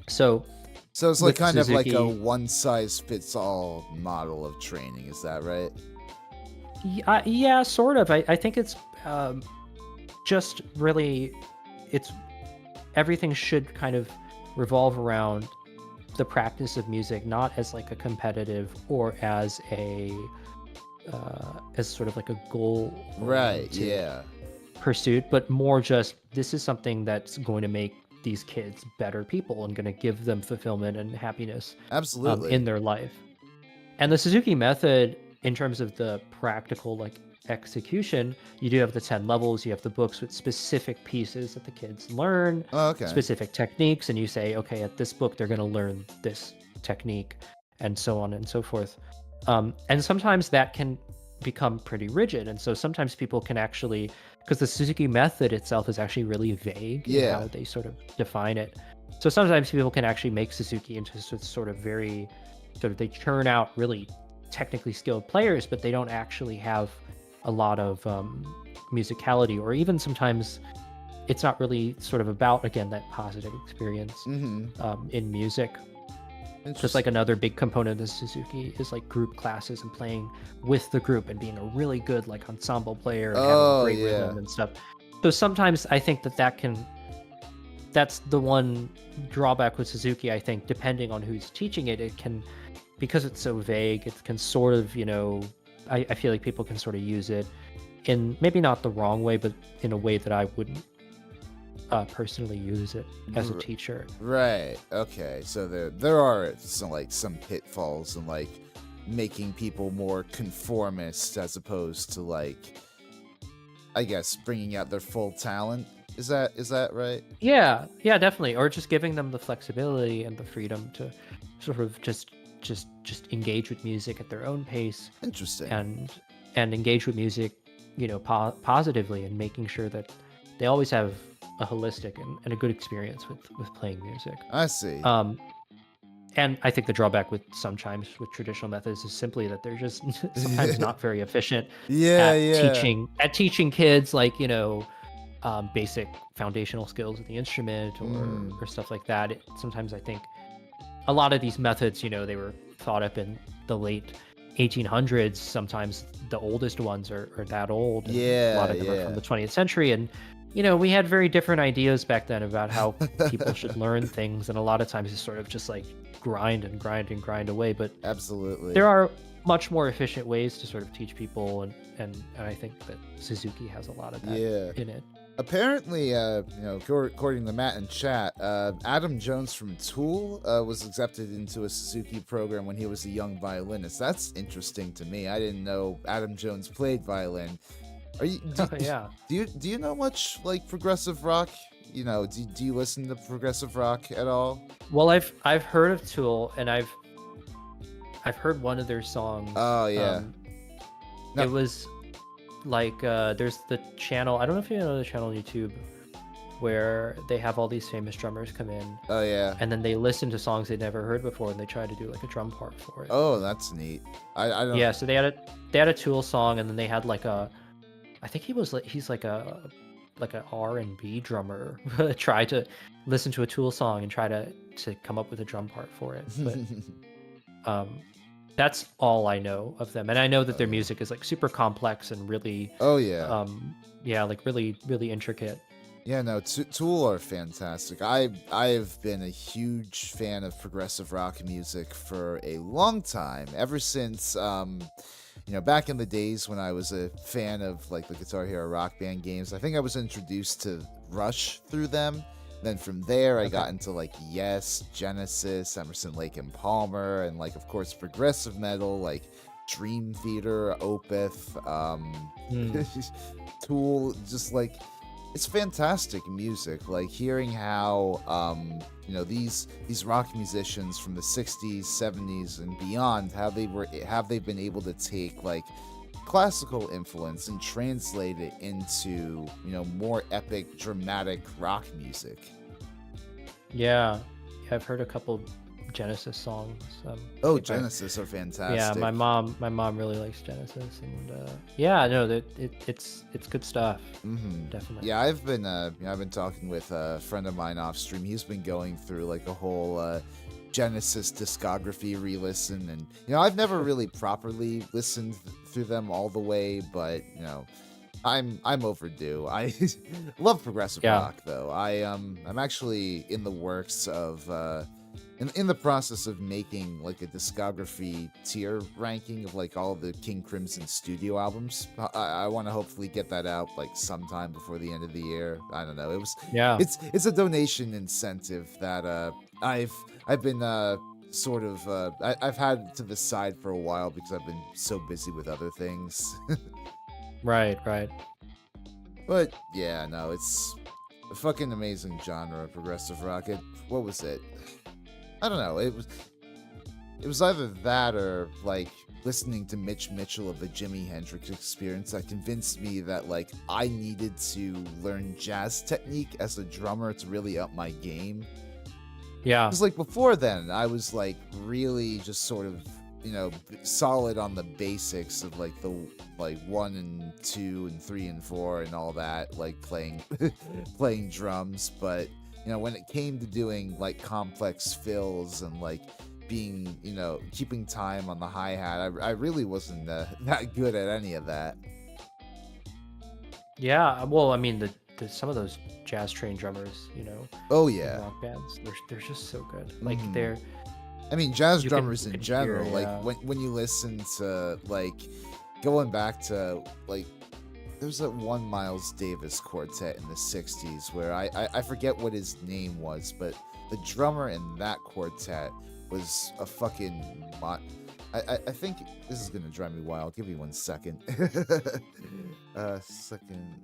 so it's like kind Suzuki, of like a one-size-fits-all model of training. Is that right? Yeah, sort of. I think it's just really, it's everything should kind of revolve around the practice of music, not as like a competitive or as a as sort of like a goal Right. oriented Yeah. pursuit, but more just this is something that's going to make these kids better people and going to give them fulfillment and happiness in Absolutely. their life. And the Suzuki method, in terms of the practical like execution, you do have the 10 levels, you have the books with specific pieces that the kids learn, Oh, okay. specific techniques, and you say, okay, at this book they're going to learn this technique, and so on and so forth. And sometimes that can become pretty rigid, and so sometimes people can actually, because the Suzuki method itself is actually really vague in Yeah. how they sort of define it. So sometimes people can actually make Suzuki into sort of very sort of, they churn out really technically skilled players, but they don't actually have a lot of musicality, or even sometimes it's not really sort of about, again, that positive experience Mm-hmm. in music. Just like Interesting. another big component of Suzuki is like group classes and playing with the group and being a really good like ensemble player and having Oh, great yeah. rhythm and stuff. So sometimes I think that's the one drawback with Suzuki. I think depending on who's teaching it, it can, because it's so vague, it can sort of, I feel like people can sort of use it in maybe not the wrong way, but in a way that I wouldn't personally use it as a R- teacher. Right. Okay. So there are some pitfalls and like making people more conformist as opposed to like, I guess, bringing out their full talent. Is that right? Yeah, definitely. Or just giving them the flexibility and the freedom to sort of just engage with music at their own pace, Interesting. and engage with music, positively, and making sure that they always have a holistic and a good experience with playing music. I see. Um, and I think the drawback with some chimes with traditional methods is simply that they're just sometimes not very efficient Yeah. at Yeah. teaching kids, like, basic foundational skills of the instrument, Mm. or stuff like that. Sometimes I think a lot of these methods, they were thought up in the late 1800s. Sometimes the oldest ones are that old, and a lot Yeah. of them are from Yeah. the 20th century. And we had very different ideas back then about how people should learn things, and a lot of times it's sort of just like grind and grind and grind away. But there Absolutely. are much more efficient ways to sort of teach people, and I think that Suzuki has a lot of that Yeah. in it. Apparently, according to Matt in chat, Adam Jones from Tool was accepted into a Suzuki program when he was a young violinist. That's interesting to me. I didn't know Adam Jones played violin. Are you do, Yeah. do you know much like progressive rock? Do you listen to progressive rock at all? Well, I've heard of Tool, and I've heard one of their songs. Oh yeah. It No. was like, there's the channel. I don't know if you know the channel on YouTube where they have all these famous drummers come in, Oh yeah. and then they listen to songs they'd never heard before, and they try to do like a drum part for it. Oh, that's neat. I don't. Yeah, so they had a Tool song, and then they had like I think he's like an R&B drummer try to listen to a Tool song and try to come up with a drum part for it. But um that's all I know of them, and I know that their music is like super complex and really Oh yeah. yeah, like really really intricate. Yeah, no, Tool are fantastic. I've been a huge fan of progressive rock music for a long time, ever since back in the days when I was a fan of like the Guitar Hero Rock Band games. I think I was introduced to Rush through them. Then from there, I Okay. got into like Yes, Genesis, Emerson, Lake and Palmer, and like of course progressive metal like Dream Theater, Opeth, Hmm. Tool. Just like it's fantastic music. Like hearing how these rock musicians from the 60s, 70s, and beyond, have they been able to take like classical influence and translate it into more epic, dramatic rock music. Yeah, I've heard a couple Genesis songs. I Oh, think Genesis are yeah, fantastic. my mom really likes Genesis, and yeah, no, that it's good stuff, definitely. Yeah, I've been talking with a friend of mine off stream. He's been going through like a whole Genesis discography re-listen, and I've never really properly listened through them all the way, but I'm overdue. I love progressive Yeah. rock though. I'm actually in the works of in the process of making like a discography tier ranking of like all the King Crimson studio albums. I want to hopefully get that out like sometime before the end of the year. I don't know. Yeah. It's a donation incentive that I've been sort of I've had to the side for a while because I've been so busy with other things. Right, right. But yeah, no, it's a fucking amazing genre, progressive rock. What was it? I don't know. It was either that or like listening to Mitch Mitchell of the Jimi Hendrix Experience that convinced me that like I needed to learn jazz technique as a drummer to really up my game. Yeah. Because like before then, I was like really just sort of solid on the basics of like the like 1 and 2 and 3 and 4 and all that, like playing playing drums. But when it came to doing like complex fills and like being keeping time on the hi-hat, I really wasn't that good at any of that. Yeah. Well, I mean, some of those jazz trained drummers, Oh in yeah. rock bands, they're just so good. Like Mhm. I mean, jazz you drummers you in can hear, general, like yeah. when you listen to like going back to like there's that one Miles Davis quartet in the 60s where I forget what his name was, but the drummer in that quartet was a fucking I think this is gonna drive me wild. Give me 1 second. Second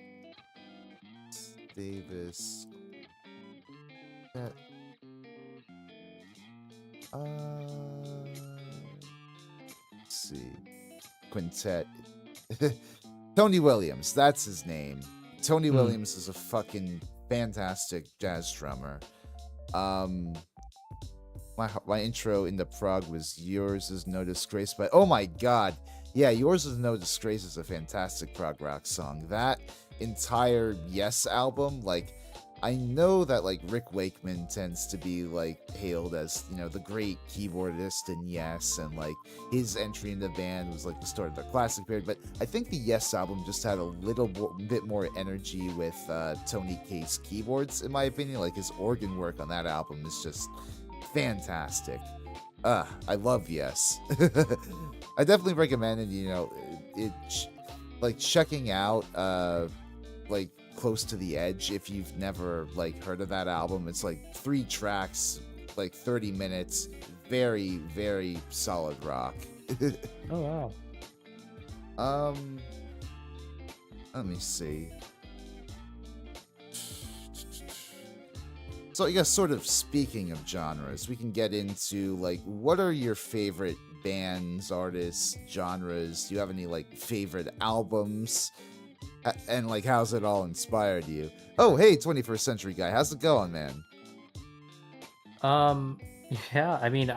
Davis. That let's see. Quintet. Tony Williams, that's his name. Tony Hmm. Williams is a fucking fantastic jazz drummer. My intro into prog was Yours Is No Disgrace, but oh my god, yeah, Yours Is No Disgrace is a fantastic prog rock song. That entire Yes album, like I know that like Rick Wakeman tends to be like hailed as the great keyboardist in Yes, and like his entry into the band was like the start of the classic period. But I think the Yes album just had a little bit more energy with Tony Kaye's keyboards, in my opinion. Like his organ work on that album is just fantastic. I love Yes. I definitely recommend it. Like checking out like Close to the Edge if you've never like heard of that album. It's like 3 tracks, like 30 minutes, very very solid rock. Oh wow. Let me see. So I guess sort of speaking of genres, we can get into like what are your favorite bands, artists, genres? Do you have any like favorite albums? And like how's it all inspired you? Oh, hey, 21st Century Guy, how's it going, man? Yeah, I mean,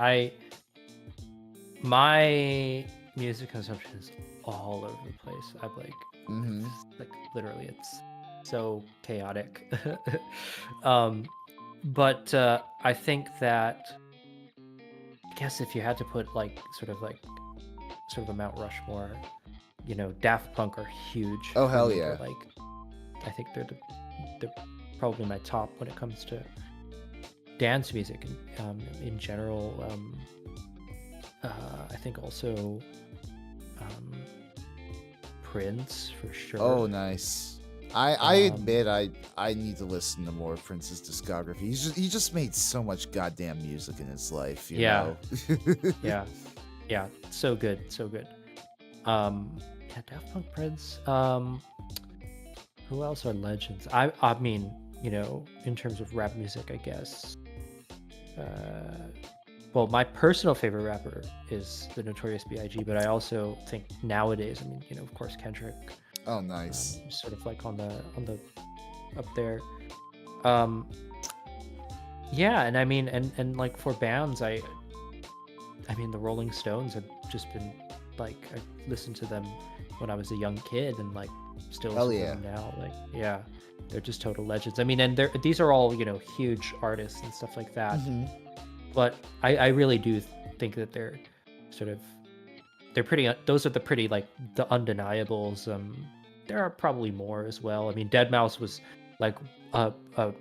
my music consumption is all over the place. I'm like, Mm-hmm. like literally, it's so chaotic. um, but I think that I guess if you had to put like sort of a Mount Rushmore, Daft Punk are huge. Oh, for hell me. yeah. They're like, I think they're probably my top when it comes to dance music in general. I think also Prince for sure. Oh, nice. I admit I need to listen to more of Prince's discography. He just made so much goddamn music in his life, you Yeah. know? Yeah, so good, so good. Yeah, Daft Punk, Prince. Who else are legends? I mean, in terms of rap music, I guess. Well, my personal favorite rapper is the Notorious B.I.G., but I also think nowadays, I mean, of course, Kendrick, Oh, nice. sort of like on the up there. Um, yeah, and I mean, and like for bands, I mean, the Rolling Stones have just been like I listened to them when I was a young kid, and like still Hell listen to yeah. them now. Like, yeah, they're just total legends. I mean, and these are all huge artists and stuff like that. Mhm. But I really do think that they're pretty. Those are the pretty like the undeniables. There are probably more as well. I mean, Dead Mouse was like a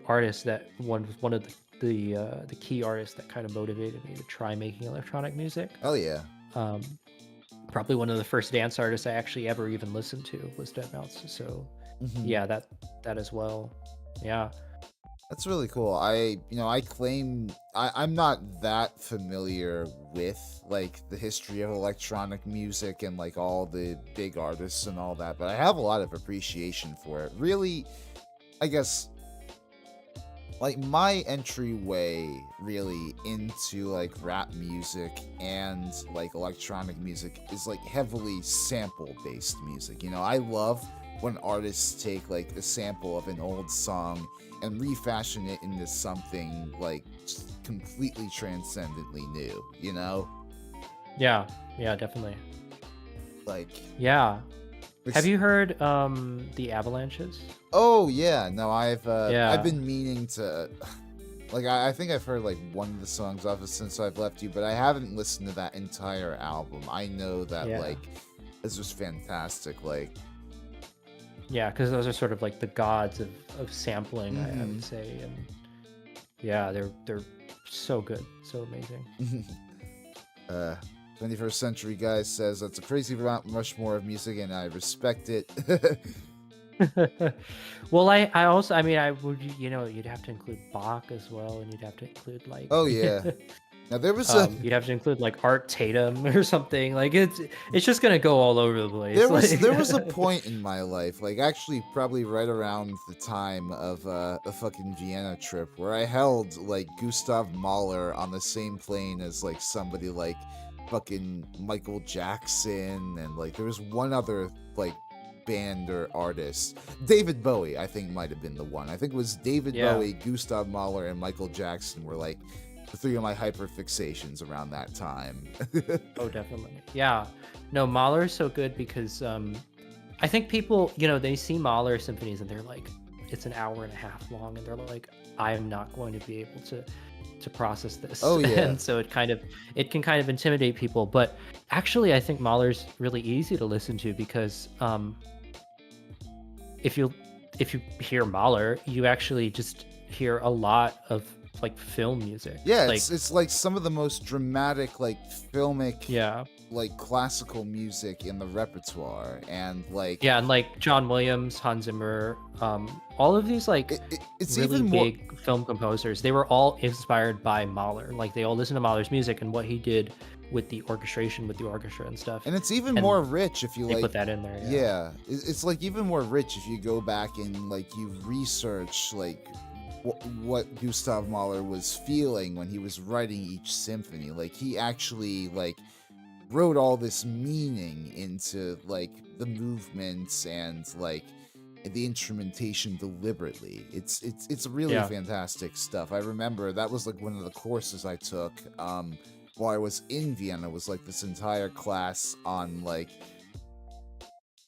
artist that one of the key artist that kind of motivated me to try making electronic music. Oh yeah. Um, Probably one of the first dance artists I actually ever even listened to was deadmau5. So Hmm. yeah, that as well. Yeah. That's really cool. I claim I'm not that familiar with like the history of electronic music and like all the big artists and all that, but I have a lot of appreciation for it. Really, I guess like my entryway really into like rap music and like electronic music is like heavily sample based music. I love when artists take like a sample of an old song and refashion it into something like just completely transcendently new. Yeah. Yeah, definitely. Like Yeah. Have it's- you heard the Avalanches? oh yeah, no, I've Yeah. been meaning to. Like, I think I've heard, like, one of the songs off of Since I've Left You, but I haven't listened to that entire album. I know that, Yeah. like, it's just fantastic. Like, Yeah, because those are sort of like the gods of sampling, I mhm. would say. And yeah, they're so good, so amazing. uh, 21st Century Guy says that's a crazy Mount Rushmore of music, and I respect it. Well, I also, I mean, I would, you'd have to include Bach as well, and you'd have to include like Oh, yeah. Now, there was a. you'd have to include like Art Tatum or something. Like it's just gonna go all over the place. There was Like there was a point in my life, like actually probably right around the time of a fucking Vienna trip, where I held like Gustav Mahler on the same plane as like somebody like fucking Michael Jackson, and like there was one other like band or artist, David Bowie, I think might have been the one. I think it was David yeah. Bowie, Gustav Mahler, and Michael Jackson were like the three of my hyperfixations around that time. Oh, definitely. Yeah. No, Mahler is so good because I think people, they see Mahler symphonies and they're like, it's an hour and a half long, and they're like, I'm not going to be able to process this. Oh yeah. And so it can kind of intimidate people. But actually, I think Mahler's really easy to listen to because if you if you hear Mahler, you actually just hear a lot of like film music. Yeah, Like it's like some of the most dramatic, like filmic, yeah. like classical music in the repertoire, and like Yeah, and like John Williams, Hans Zimmer, all of these like it's really even more, big film composers, they were all inspired by Mahler. Like they all listened to Mahler's music and what he did with the orchestration, with the orchestra and stuff. and it's even And more rich if you they like. put that in there. Yeah. Yeah, it's like even more rich if you go back and like you research like what Gustav Mahler was feeling when he was writing each symphony. Like he actually like wrote all this meaning into like the movements and like the instrumentation deliberately. It's really Yeah. fantastic stuff. I remember that was like one of the courses I took while I was in Vienna, was like this entire class on like,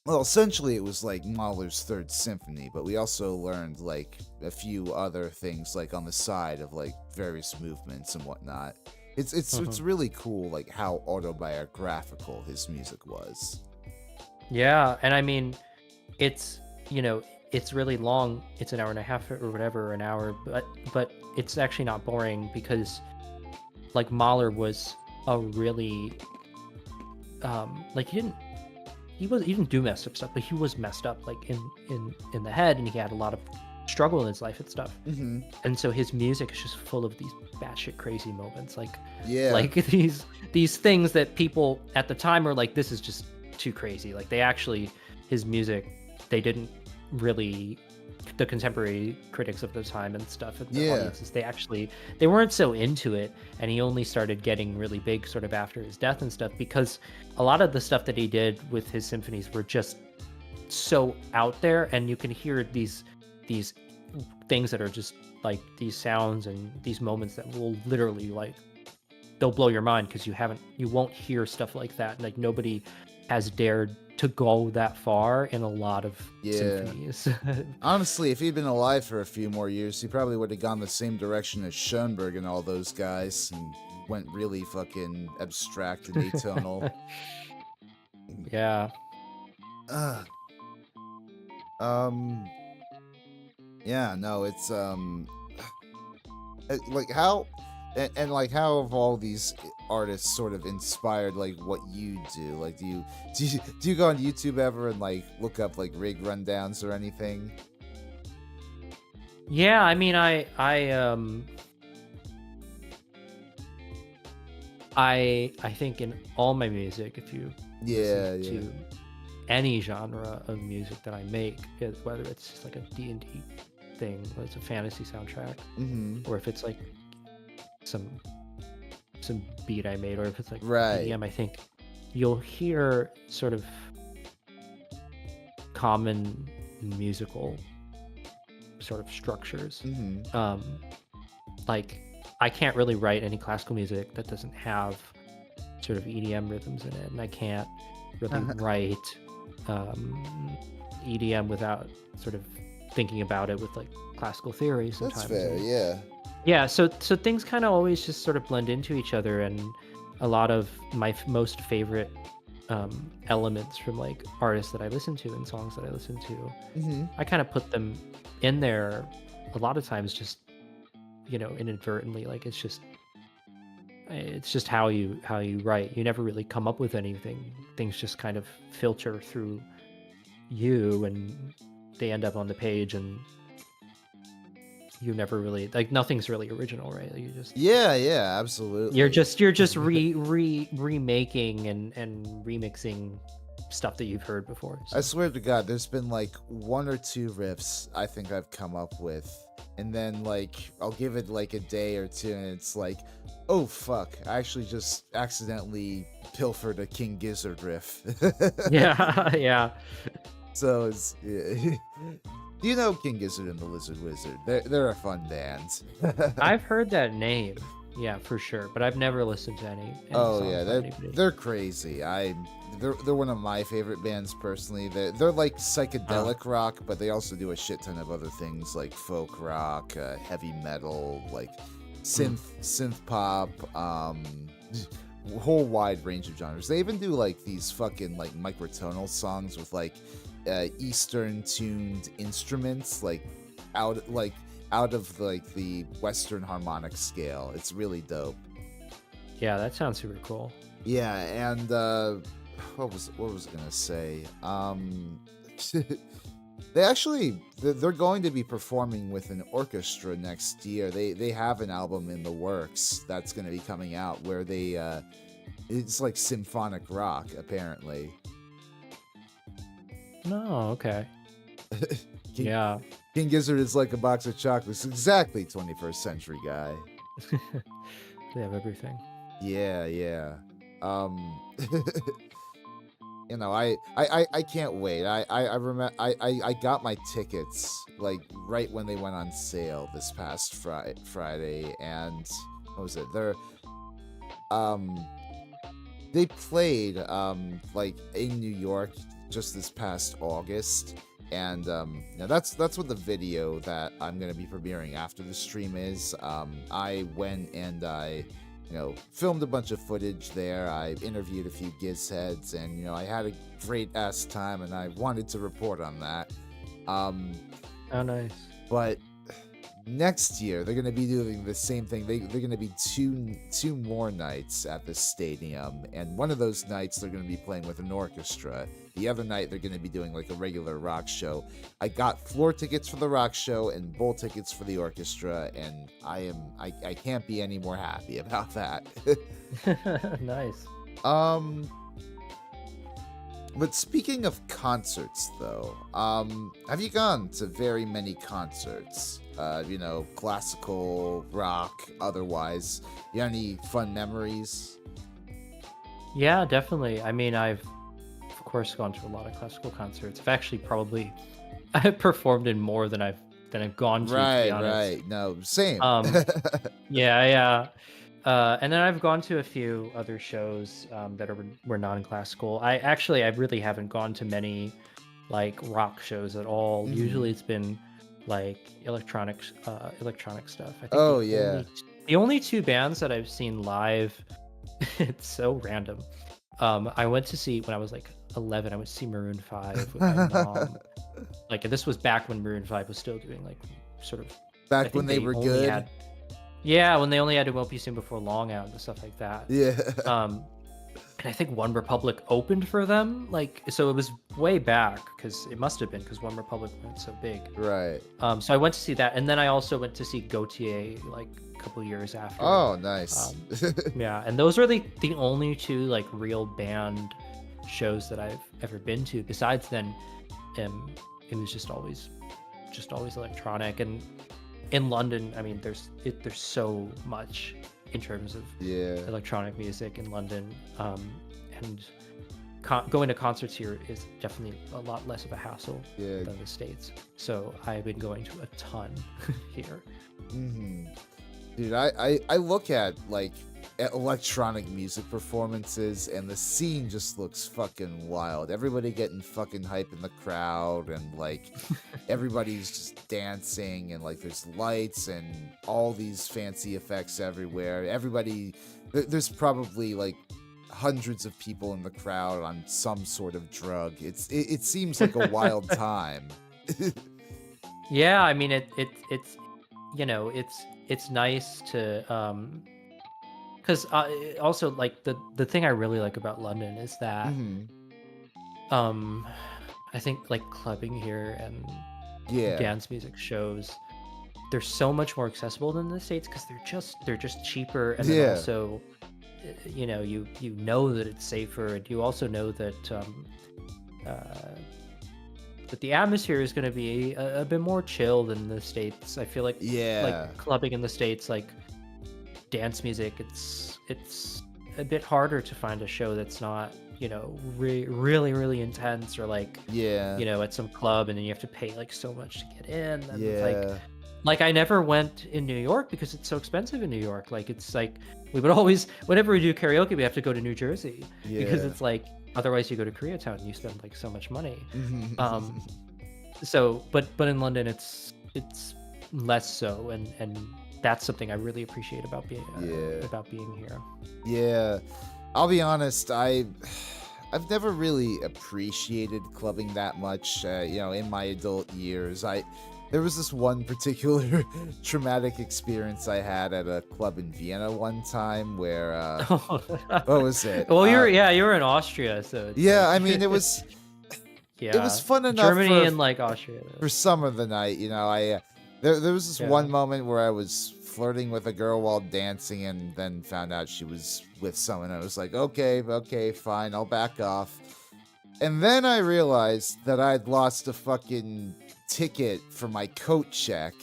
well, essentially it was like Mahler's Third Symphony, but we also learned like a few other things like on the side of like various movements and whatnot. It's Mhm. really cool like how autobiographical his music was. Yeah, and I mean, it's it's really long. It's an hour and a half or whatever, an hour, but it's actually not boring because like Mahler was a really like he didn't do messed up stuff, but he was messed up like in the head, and he had a lot of struggle in his life and stuff. Hmm. And so his music is just full of these batshit crazy moments, Yeah. like these things that people at the time were like, this is just too crazy. Like they actually, his music, they didn't really, the contemporary critics of the time and stuff and the Yeah. audiences, they weren't so into it, and he only started getting really big sort of after his death and stuff, because a lot of the stuff that he did with his symphonies were just so out there, and you can hear these things that are just like these sounds and these moments that will literally like, they'll blow your mind because you won't hear stuff like that. Like nobody has dared to go that far in a lot of Yeah. symphonies. Honestly, if he'd been alive for a few more years, he probably would have gone the same direction as Schoenberg and all those guys and went really fucking abstract and atonal. Yeah. Ugh. Um. Yeah. No. It's Like how and like how have all these artists sort of inspired like what you do? Like do you go on YouTube ever and like look up like rig rundowns or anything? Yeah, I mean, I think in all my music, if you listen Yeah, yeah. to any genre of music that I make, whether it's just like a D&D thing, or it's a fantasy soundtrack, Mm-hmm. or if it's like some some beat I made, or if it's like Right. EDM, I think you'll hear sort of common musical sort of structures. Mm-hmm. Um, like I can't really write any classical music that doesn't have sort of EDM rhythms in it, and I can't really write EDM without sort of thinking about it with like classical theory That's sometimes. fair, And yeah. yeah, so things kind of always just sort of blend into each other, and a lot of my most favorite elements from like artists that I listen to and songs that I listen to, Mm-hmm. I kind of put them in there a lot of times just, inadvertently. Like it's just how you write. You never really come up with anything. Things just kind of filter through you, and they end up on the page, and you never really, like, nothing's really original, right? Like, Yeah, yeah, you're absolutely. just you're just remaking and remixing stuff that you've heard before. I So swear to God, there's been like one or two riffs I think I've come up with, and then like I'll give it like a day or two, and it's like, oh fuck, I actually just accidentally pilfered a King Gizzard riff. yeah, yeah. So it's yeah. Do you know King Gizzard and the Lizard Wizard? They're a fun band. I've heard that name, yeah, for sure, but I've never listened to any Oh songs yeah, by anybody. they're crazy. They're one of my favorite bands personally. They're like Uh, psychedelic rock, but they also do a shit ton of other things like folk rock, heavy metal, like mm, synth pop, whole wide range of genres. They even do like these fucking like microtonal songs with like Eastern tuned instruments, like out of like the Western harmonic scale. It's really dope. yeah, that sounds super cool. Yeah, and what was I gonna say? They're going to be performing with an orchestra next year. They have an album in the works that's going to be coming out where they it's like symphonic rock apparently. No, okay. King, Yeah. King Gizzard is like a box of chocolates, exactly 21st century guy. They have everything. Yeah, yeah. Um I can't wait. I remember I got my tickets like right when they went on sale this past Friday, and what was it? Um they played like in New York just this past August, and now that's what the video that I'm gonna be premiering after the stream is. I went and I filmed a bunch of footage there. I interviewed a few Giz heads, and I had a great ass time, and I wanted to report on that. Um, Oh, nice. but next year they're gonna be doing the same thing. They're gonna be two more nights at the stadium, and one of those nights they're gonna be playing with an orchestra. The other night they're gonna be doing like a regular rock show. I got floor tickets for the rock show and bowl tickets for the orchestra, and I can't be any more happy about that. Nice. um but speaking of concerts, though, have you gone to very many concerts? Classical, rock, otherwise. You got any fun memories? Yeah, definitely. I mean, I've of course gone to a lot of classical concerts. I've actually probably I've performed in more than I've gone to be Right, honest. right. No, same. Um, yeah, yeah. And then I've gone to a few other shows that were non-classical. I really haven't gone to many like rock shows at all. Mhm. Usually it's been like electronic stuff. I think Oh yeah. the only two bands that I've seen live, it's so random. I went to see when I was like 11. I went to see Maroon 5 with my mom. Like, and this was back when Maroon 5 was still doing like sort of. I Back when think they they were only good. had. Yeah, when they only had Won't Be Soon Before Long out and stuff like that. Yeah. Um, and I think One Republic opened for them, like, so it was way back because it must have been because One Republic went so big. Right. So I went to see that, and then I also went to see Gautier like a couple years after. Oh, nice. Yeah, and those are the only two like real band shows that I've ever been to. Besides then, it was just always electronic. And in London, I mean, there's so much in terms of Yeah. electronic music in London, and going to concerts here is definitely a lot less of a hassle Yeah. than the States. So I've been going to a ton here. Mm-hmm. Dude, I look at like electronic music performances, and the scene just looks fucking wild. Everybody getting fucking hype in the crowd, and like everybody's just dancing, and like there's lights and all these fancy effects everywhere. There's probably like hundreds of people in the crowd on some sort of drug. It seems like a wild time. Yeah, I mean it's it's nice to because also like the thing I really like about London is that Mhm. I think like clubbing here and Yeah. dance music shows, they're so much more accessible than the States because they're just cheaper, and then Yeah. also you know that it's safer, and you also know that but the atmosphere is going to be a bit more chill than the States. I feel like Yeah. like clubbing in the States, like dance music, it's a bit harder to find a show that's not really intense, or like Yeah. at some club and then you have to pay like so much to get in. And Yeah. like I never went in New York because it's so expensive in New York. Like it's like we would always, whenever we do karaoke, we have to go to New Jersey because Yeah. it's like otherwise you go to Koreatown and you spend like so much money. Mhm. So but in London it's less so, and that's something I really appreciate about being here. Yeah. I'll be honest, I've never really appreciated clubbing that much, in my adult years. There was this one particular traumatic experience I had at a club in Vienna one time where what was it? Well, you were in Austria, so it's Yeah, like, I mean it was yeah, fun enough Germany for and like Austria. for some of the night. There was this one moment where I was flirting with a girl while dancing, and then found out she was with someone. I was like, okay, fine, I'll back off. And then I realized that I'd lost a fucking ticket for my coat check.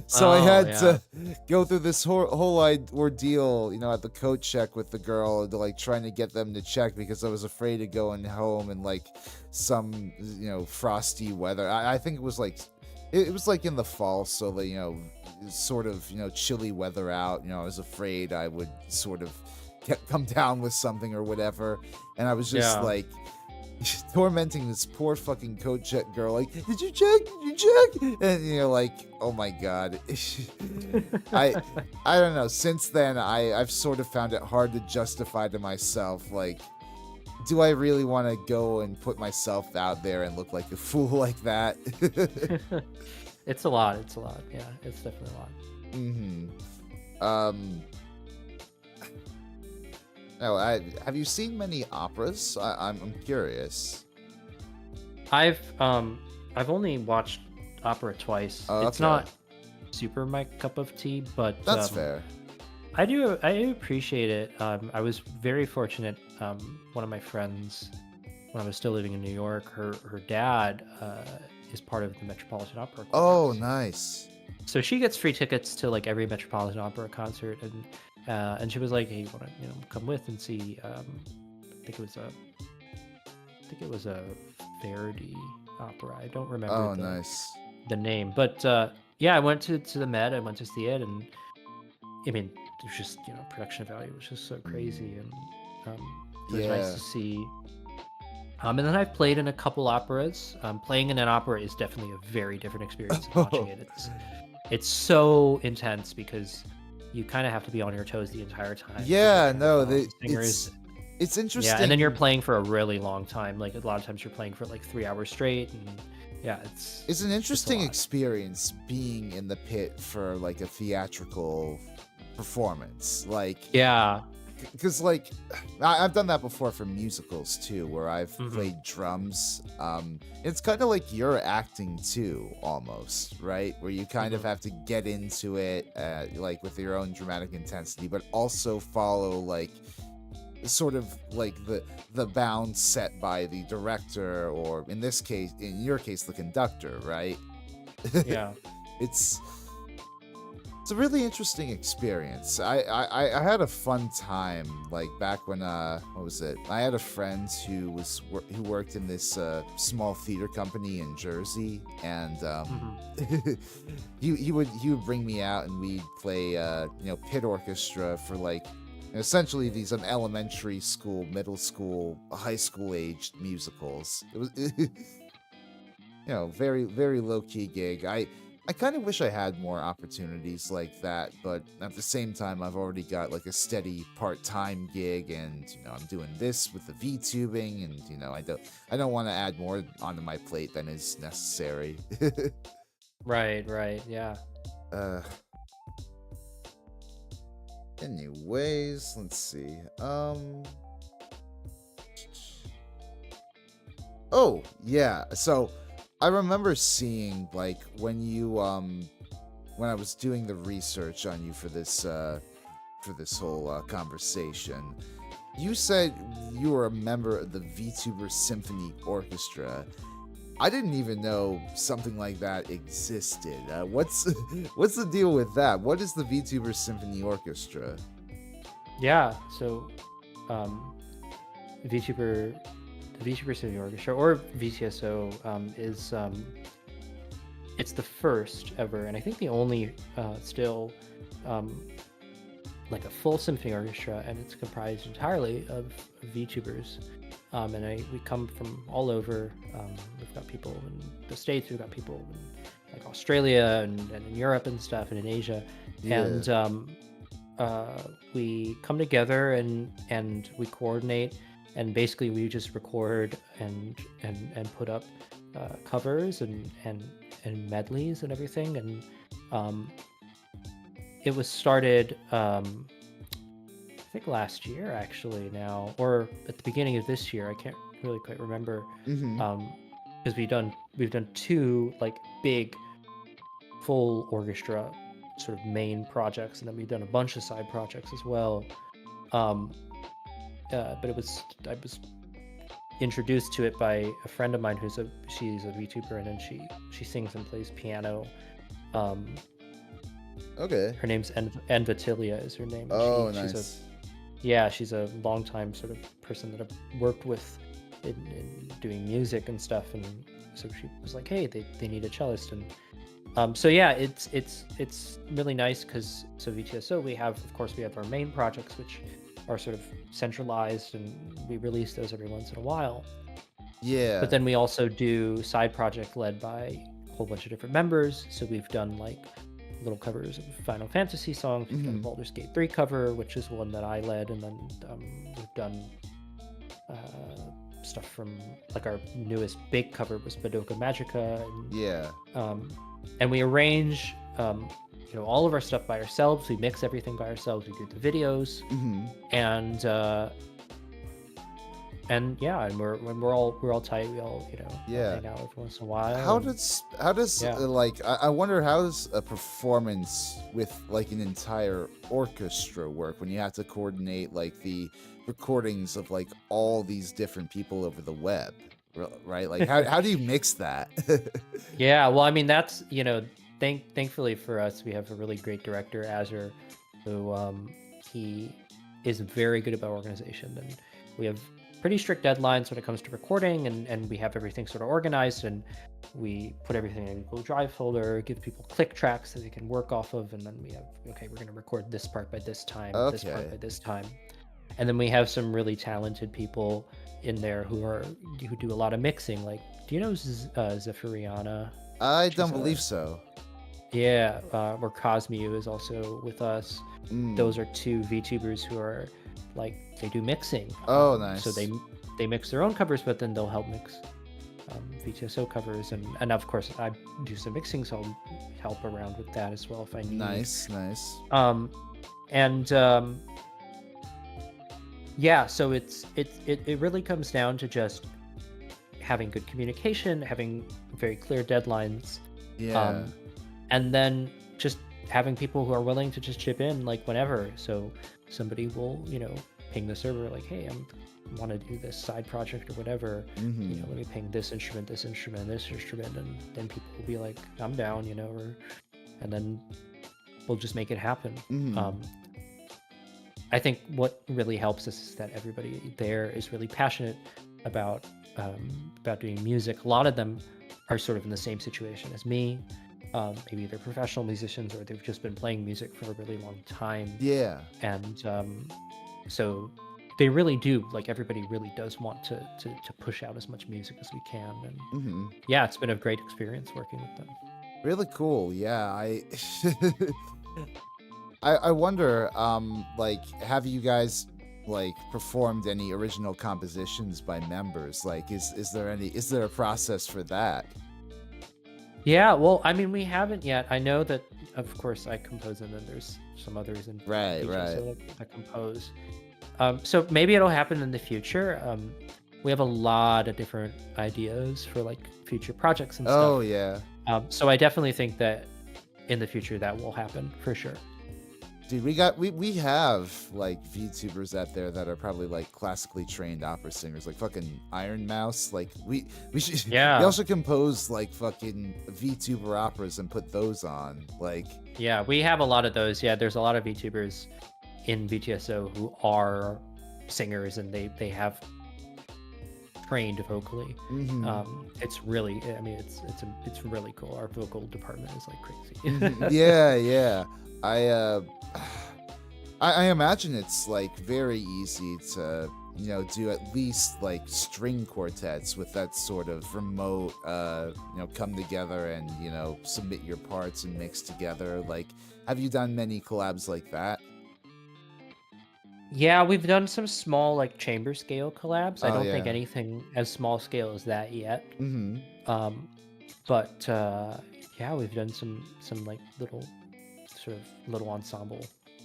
So I had to go through this whole ordeal, at the coat check with the girl, to like trying to get them to check because I was afraid of going home in like some, frosty weather. I think it was like in the fall, so the sort of chilly weather out. I was afraid I would sort of come down with something or whatever, and I was just like tormenting this poor fucking coat check girl, like, did you check? And like, oh my god. I don't know, since then I've sort of found it hard to justify to myself, like, do I really want to go and put myself out there and look like a fool like that? It's a lot. Yeah, it's definitely a lot. Have you seen many operas? I'm curious. I've only watched opera twice. Oh, it's okay. not super my cup of tea, but That's fair. I do appreciate it. I was very fortunate. One of my friends, when I was still living in New York, her dad is part of the Metropolitan Opera Chorus. Oh, nice. So she gets free tickets to like every Metropolitan Opera concert, and she was like, "Hey, you want to come with and see?" I think it was a Verdi opera. I don't remember. Oh, nice. The name, but I went to the Met. I went to see it, and I mean, it was just production value was just so crazy, and it was nice to see. And then I've played in a couple operas. Playing in an opera is definitely a very different experience than watching it. It's so intense because you kind of have to be on your toes the entire time. Yeah, no, singers. It's interesting. Yeah, and then you're playing for a really long time. Like a lot of times you're playing for like 3 hours straight, and Yeah, It's an it's a interesting lot. experience being in the pit for like a theatrical performance. Like, Yeah. because like I've done that before for musicals too, where I've Hmm. played drums. It's kind of like you're acting too, almost, right? Where you kind of Hmm. have to get into it, like with your own dramatic intensity, but also follow like sort of like the bounds set by the director, or in this case, in your case, the conductor, right? Yeah. it's it's a really interesting experience. I had a fun time, like back when what was it? I had a friend who worked in this small theater company in Jersey, and Hmm. he would bring me out and we'd play pit orchestra for like essentially these elementary school, middle school, high school aged musicals. It was very very low key gig. I kind of wish I had more opportunities like that, but at the same time, I've already got like a steady part-time gig, and I'm doing this with the VTubing, and I don't want to add more onto my plate than is necessary. Right. Right. Yeah. uh, anyways, let's see. Oh yeah, so I remember seeing like when I was doing the research on you for this whole conversation, you said you were a member of the Vtuber Symphony Orchestra. I didn't even know something like that existed. What's what's the deal with that? What is the Vtuber Symphony Orchestra? Yeah. So, um, VTuber, the VTuber Symphony Orchestra, or VTSO, is it's the first ever, and I think the only still um, like a full symphony orchestra, and it's comprised entirely of VTubers. We come from all over. We've got people in the States, we've got people in like Australia and in Europe and stuff, and in Asia, Yeah. and we come together and we coordinate, and basically we just record and put up covers and medleys and everything, and um, it was started I think last year actually now, or at the beginning of this year. I can't really quite remember, Mm-hmm. because we've done two like big full orchestra sort of main projects, and then we've done a bunch of side projects as well. um but I was introduced to it by a friend of mine she's a VTuber, and then she sings and plays piano. um Okay. Her name's Envatilia is her name, and Oh, she's a nice. yeah, she's a longtime sort of person that I've worked with in doing music and stuff, and so she was like, "Hey, they need a cellist," and so yeah, it's really nice because so VTSO we have, of course, we have our main projects, which are sort of centralized, and we release those every once in a while. But Yeah. then we also do side project led by a whole bunch of different members. So we've done like little covers of Final Fantasy songs. We've done Mm-hmm. Baldur's Gate 3 cover, which is one that I led, and then we've done stuff from like our newest big cover was Madoka Magica, Yeah. and we arrange all of our stuff by ourselves. We mix everything by ourselves. We do the videos, Mm-hmm. and yeah, and we're all tight. We all Yeah. hang out every once in a while, How and does yeah. like I wonder how does a performance with like an entire orchestra work when you have to coordinate like the recordings of like all these different people over the web, right? Like how do you mix that? Yeah, well, I mean, that's thankfully for us, we have a really great director, Azure, who he is very good about organization, and we have pretty strict deadlines when it comes to recording, and we have everything sort of organized, and we put everything in a Google Drive folder, give people click tracks that they can work off of, and then we have, okay, we're going to record this part by this time, this part Okay. by this time, and then we have some really talented people in there who do a lot of mixing. Like, do you know Zephyriana? I don't She's believe a so. Yeah, or Cosmu is also with us. Mm. Those are two VTubers who are like they do mixing. Oh, So nice. they mix their own covers, but then they'll help mix VTSO covers, and of course I do some mixing, so I'll help around with that as well if I need. Nice. And yeah, so it really comes down to just having good communication, having very clear deadlines, Yeah. and then just having people who are willing to just chip in like whenever. So somebody will, ping the server like, hey, I want to do this side project or whatever. Mm-hmm. Let me ping this instrument, this instrument, this instrument, and then people will be like, I'm down, and then we'll just make it happen. Mm-hmm. I think what really helps us is that everybody there is really passionate about doing music. A lot of them are sort of in the same situation as me. Maybe they're professional musicians or they've just been playing music for a really long time. Yeah. And so they really do, like everybody really does want to push out as much music as we can. And Mm-hmm. yeah, it's been a great experience working with them. Really cool. Yeah, I wonder, like, have you guys like performed any original compositions by members? Like, is there a process for that? Yeah, well, I mean, we haven't yet. I know that, of course, I compose, and then there's some others in Right. that compose. So maybe it'll happen in the future. We have a lot of different ideas for like future projects and stuff. Oh yeah. So I definitely think that in the future that will happen for sure. Dude, we have like VTubers out there that are probably like classically trained opera singers, like fucking Iron Mouse. Like we should we also compose like fucking VTuber operas and put those on. Like yeah, we have a lot of those. Yeah, there's a lot of VTubers in VTSO who are singers and they have trained vocally. Mm-hmm. It's really, I mean, it's really cool. Our vocal department is like crazy. Yeah. I imagine it's like very easy to do at least like string quartets with that sort of remote come together and submit your parts and mix together. Like, have you done many collabs like that? Yeah, we've done some small like chamber scale collabs. I Oh, don't think yeah. anything as small scale as that yet. Mm-hmm. But yeah, we've done some like little sort of little ensemble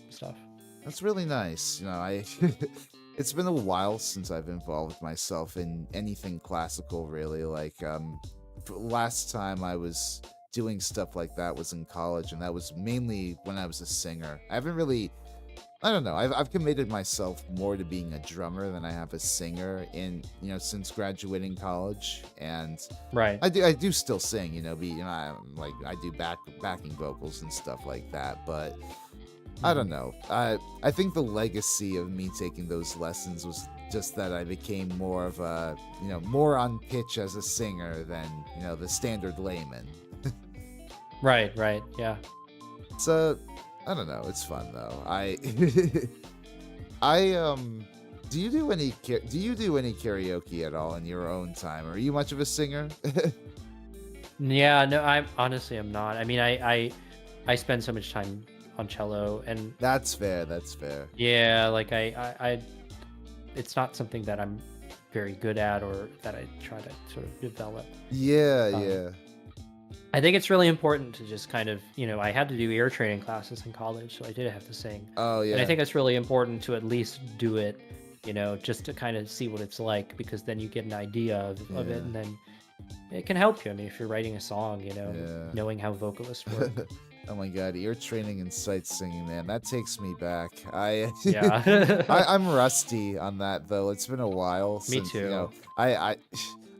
stuff. That's really nice. It's been a while since I've involved myself in anything classical, really. Like, last time I was doing stuff like that was in college, and that was mainly when I was a singer. I don't know. I've committed myself more to being a drummer than I have a singer since graduating college, and right. I do still sing. I do backing vocals and stuff like that, but I don't know. I think the legacy of me taking those lessons was just that I became more of a more on pitch as a singer than the standard layman. Right. Yeah. So I don't know. It's fun though. Do you do any karaoke at all in your own time? Are you much of a singer? Yeah, no, I'm not. I mean, I spend so much time on cello, and That's fair. yeah, like I it's not something that I'm very good at or that I try to sort of develop. Yeah. I think it's really important to just kind of, I had to do ear training classes in college, so I did have to sing. Oh yeah. And I think it's really important to at least do it, just to kind of see what it's like, because then you get an idea of it, and then it can help you. I mean, if you're writing a song, knowing how vocalists work. Oh my god, ear training and sight singing, man, that takes me back. Yeah. I'm rusty on that though. It's been a while Me since too.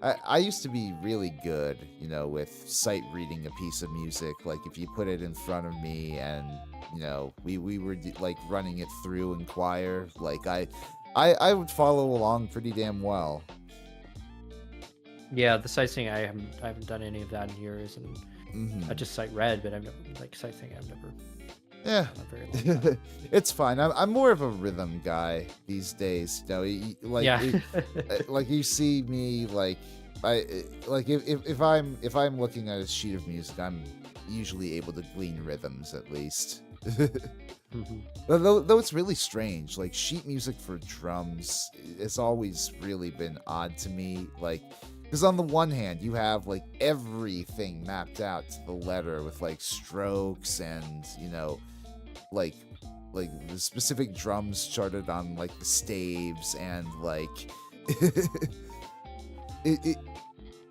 I used to be really good, with sight reading a piece of music. Like if you put it in front of me and we were like running it through in choir, like I would follow along pretty damn well. Yeah, the sight singing, I haven't done any of that in years, and I just sight read, but I've never, like, sight singing, I've never Yeah, done a very long time. it's fine. I'm more of a rhythm guy these days. Like you see me, like if I'm looking at a sheet of music, I'm usually able to glean rhythms at least. Though it's really strange, like sheet music for drums has always really been odd to me. Like Because on the one hand, you have like everything mapped out to the letter with like strokes and like the specific drums charted on like the staves and like it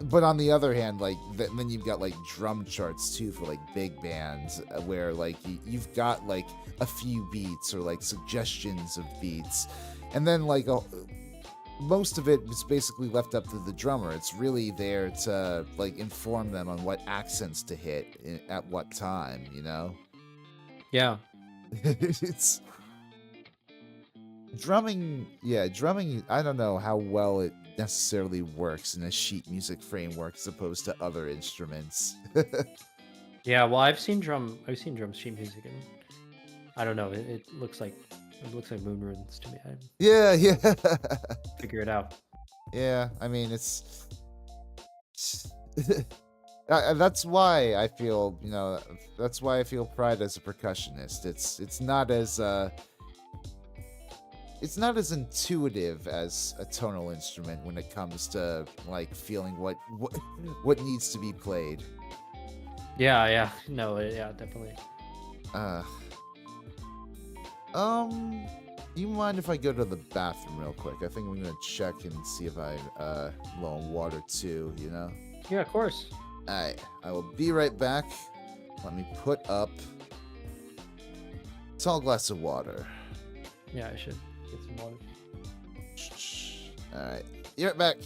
but on the other hand, like then you've got like drum charts too for like big bands where like you've got like a few beats or like suggestions of beats, and then like most of it is basically left up to the drummer. It's really there to like inform them on what accents to hit at what time, Yeah. It's drumming. Yeah, drumming, I don't know how well it necessarily works in a sheet music framework as opposed to other instruments. Yeah, well, I've seen drums sheet music, and I don't know. It looks like moon runes to me. I Yeah. figure it out. Yeah, I mean, it's that's why I feel, that's why I feel pride as a percussionist. It's not as intuitive as a tonal instrument when it comes to like feeling what needs to be played. Yeah. No, yeah, definitely. Do you mind if I go to the bathroom real quick? I think I'm gonna check and see if I'm low on water too, Yeah, of course. Alright, I will be right back. Let me put up a tall glass of water. Yeah, I should get some water. Alright, be right back.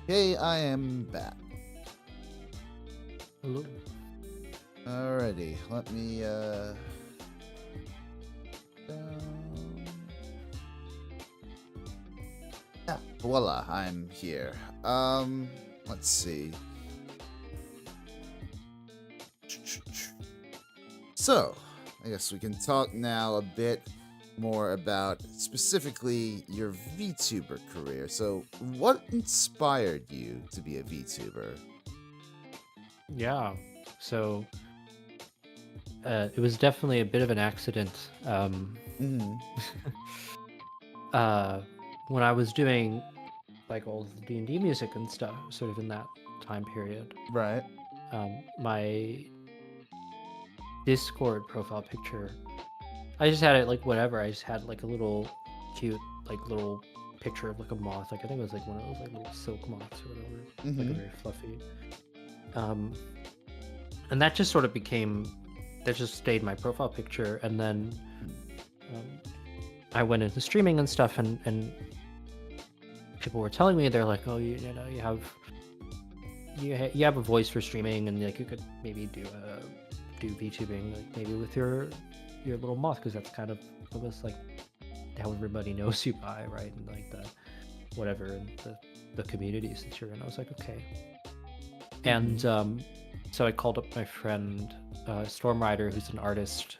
Okay, I am back. Hello. Alrighty, let me Voila, I'm here. Let's see. So, I guess we can talk now a bit more about specifically your VTuber career. So, what inspired you to be a VTuber? Yeah. So it was definitely a bit of an accident. Mm-hmm. uh, when I was doing like all the D&D music and stuff, sort of in that time period, Right. my Discord profile picture, I just had it like whatever. I just had like a little cute, like little picture of like a moth. Like I think it was like one of those like little silk moths or whatever. Like a very fluffy. And that just sort of became, that just stayed my profile picture. And then I went into streaming and stuff, and people were telling me, they're like, oh, you know, you have a voice for streaming, and like you could maybe do VTubing, like maybe with your little moth, because that's kind of almost like how everybody knows you by, right? And like the whatever, and the communities that you're in. I was like, okay. And so I called up my friend Stormrider, who's an artist,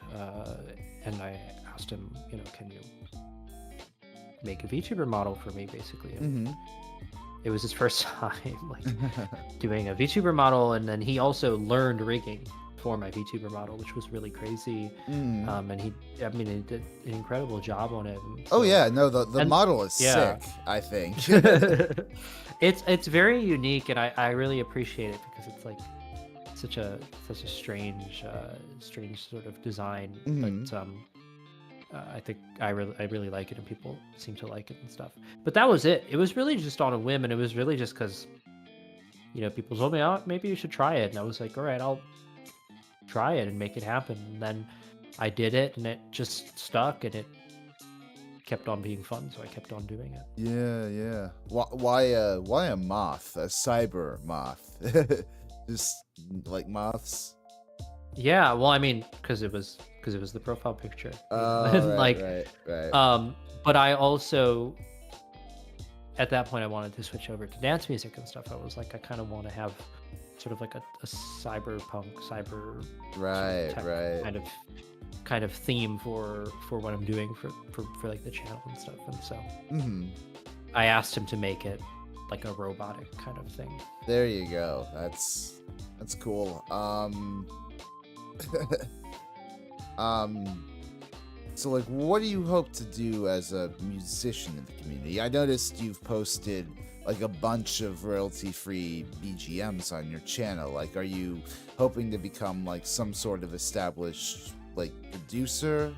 and I asked him, you know, can you make a VTuber model for me, basically? And it was his first time like doing a VTuber model, and then he also learned rigging for my VTuber model, which was really crazy. And he did an incredible job on it. Oh yeah, no, the model is sick, I think. It's very unique, and I really appreciate it, because it's like such a strange sort of design. But I think I really like it, and people seem to like it and stuff. But that was it. It was really just on a whim, and it was really just because, you know, people told me, oh, maybe you should try it, and I was like, all right, I'll try it and make it happen. And then I did it, and it just stuck, and it kept on being fun, so I kept on doing it. Yeah. Why a moth? A cyber moth? Just like moths? Yeah, well, I mean, because it was the profile picture. Oh, Right. But I also, at that point, I wanted to switch over to dance music and stuff. I was like, I kind of want to have sort of like a cyberpunk, cyber kind of theme for what I'm doing for like the channel and stuff. And so I asked him to make it like a robotic kind of thing. There you go. That's cool. So like, what do you hope to do as a musician in the community? I noticed you've posted like a bunch of royalty-free BGMs on your channel. Like, are you hoping to become like some sort of established like producer?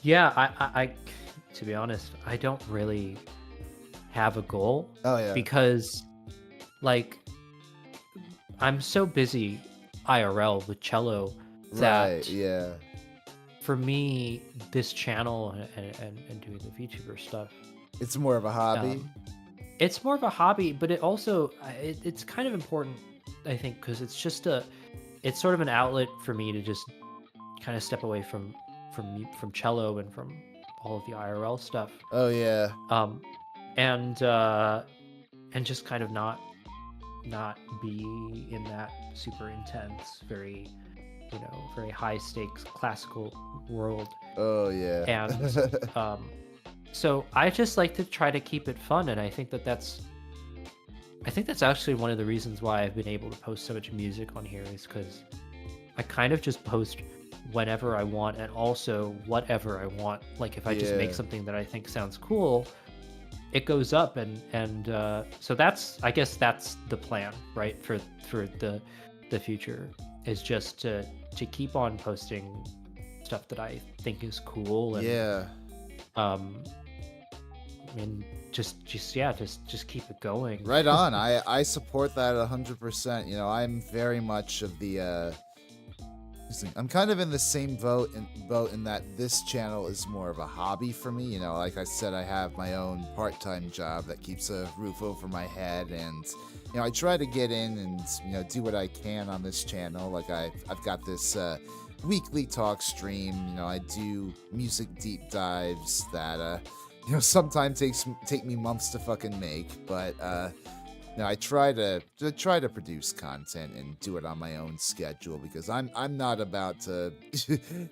Yeah, I to be honest, I don't really have a goal. Oh yeah. Because like I'm so busy IRL with cello that for me, this channel and doing the VTuber stuff, it's more of a hobby. It's more of a hobby, but it also it's kind of important, I think, because it's sort of an outlet for me to just kind of step away from cello and from all of the IRL stuff. Oh yeah. And just kind of not be in that super intense, very, you know, very high stakes classical world. Oh yeah. And so I just like to try to keep it fun, and I think that's actually one of the reasons why I've been able to post so much music on here, is because I kind of just post whenever I want, and also whatever I want. Like if I just make something that I think sounds cool, it goes up, and so I guess that's the plan, right? For the future, is just to keep on posting stuff that I think is cool, and and just keep it going. Right on. I support that 100%. You know, I'm very much of the I'm kind of in the same boat in that this channel is more of a hobby for me. You know, like I said, I have my own part-time job that keeps a roof over my head, and you know, I try to get in and, you know, do what I can on this channel. Like I've got this weekly talk stream. You know, I do music deep dives that sometimes take me months to fucking make, but I try to produce content and do it on my own schedule because I'm not about to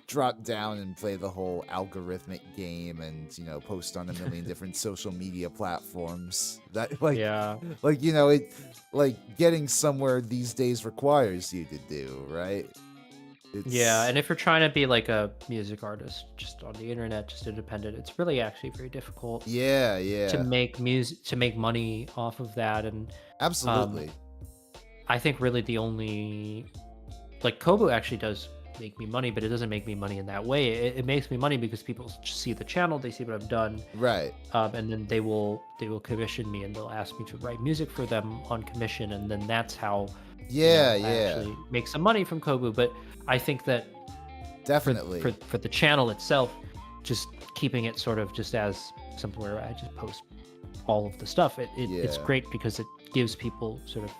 drop down and play the whole algorithmic game and post on a million different social media platforms. That Yeah. it getting somewhere these days requires you to do, right? Yeah, It's and if you're trying to be like a music artist just on the internet, just independent, it's really actually very difficult yeah, to yeah, make music, to make money off of that. And um absolutely. I think really the only, like, Kobo actually does make me money, but it doesn't make me money in that way. It makes me money because people see the channel, they see what I've done, Right. and then they will commission me and they'll ask me to write music for them on commission, and then that's how Yeah, I yeah, actually make some money from Kobo. But I think that definitely. for the channel itself, just keeping it sort of just as something where I just post all of the stuff, it's Yeah. great because it gives people sort of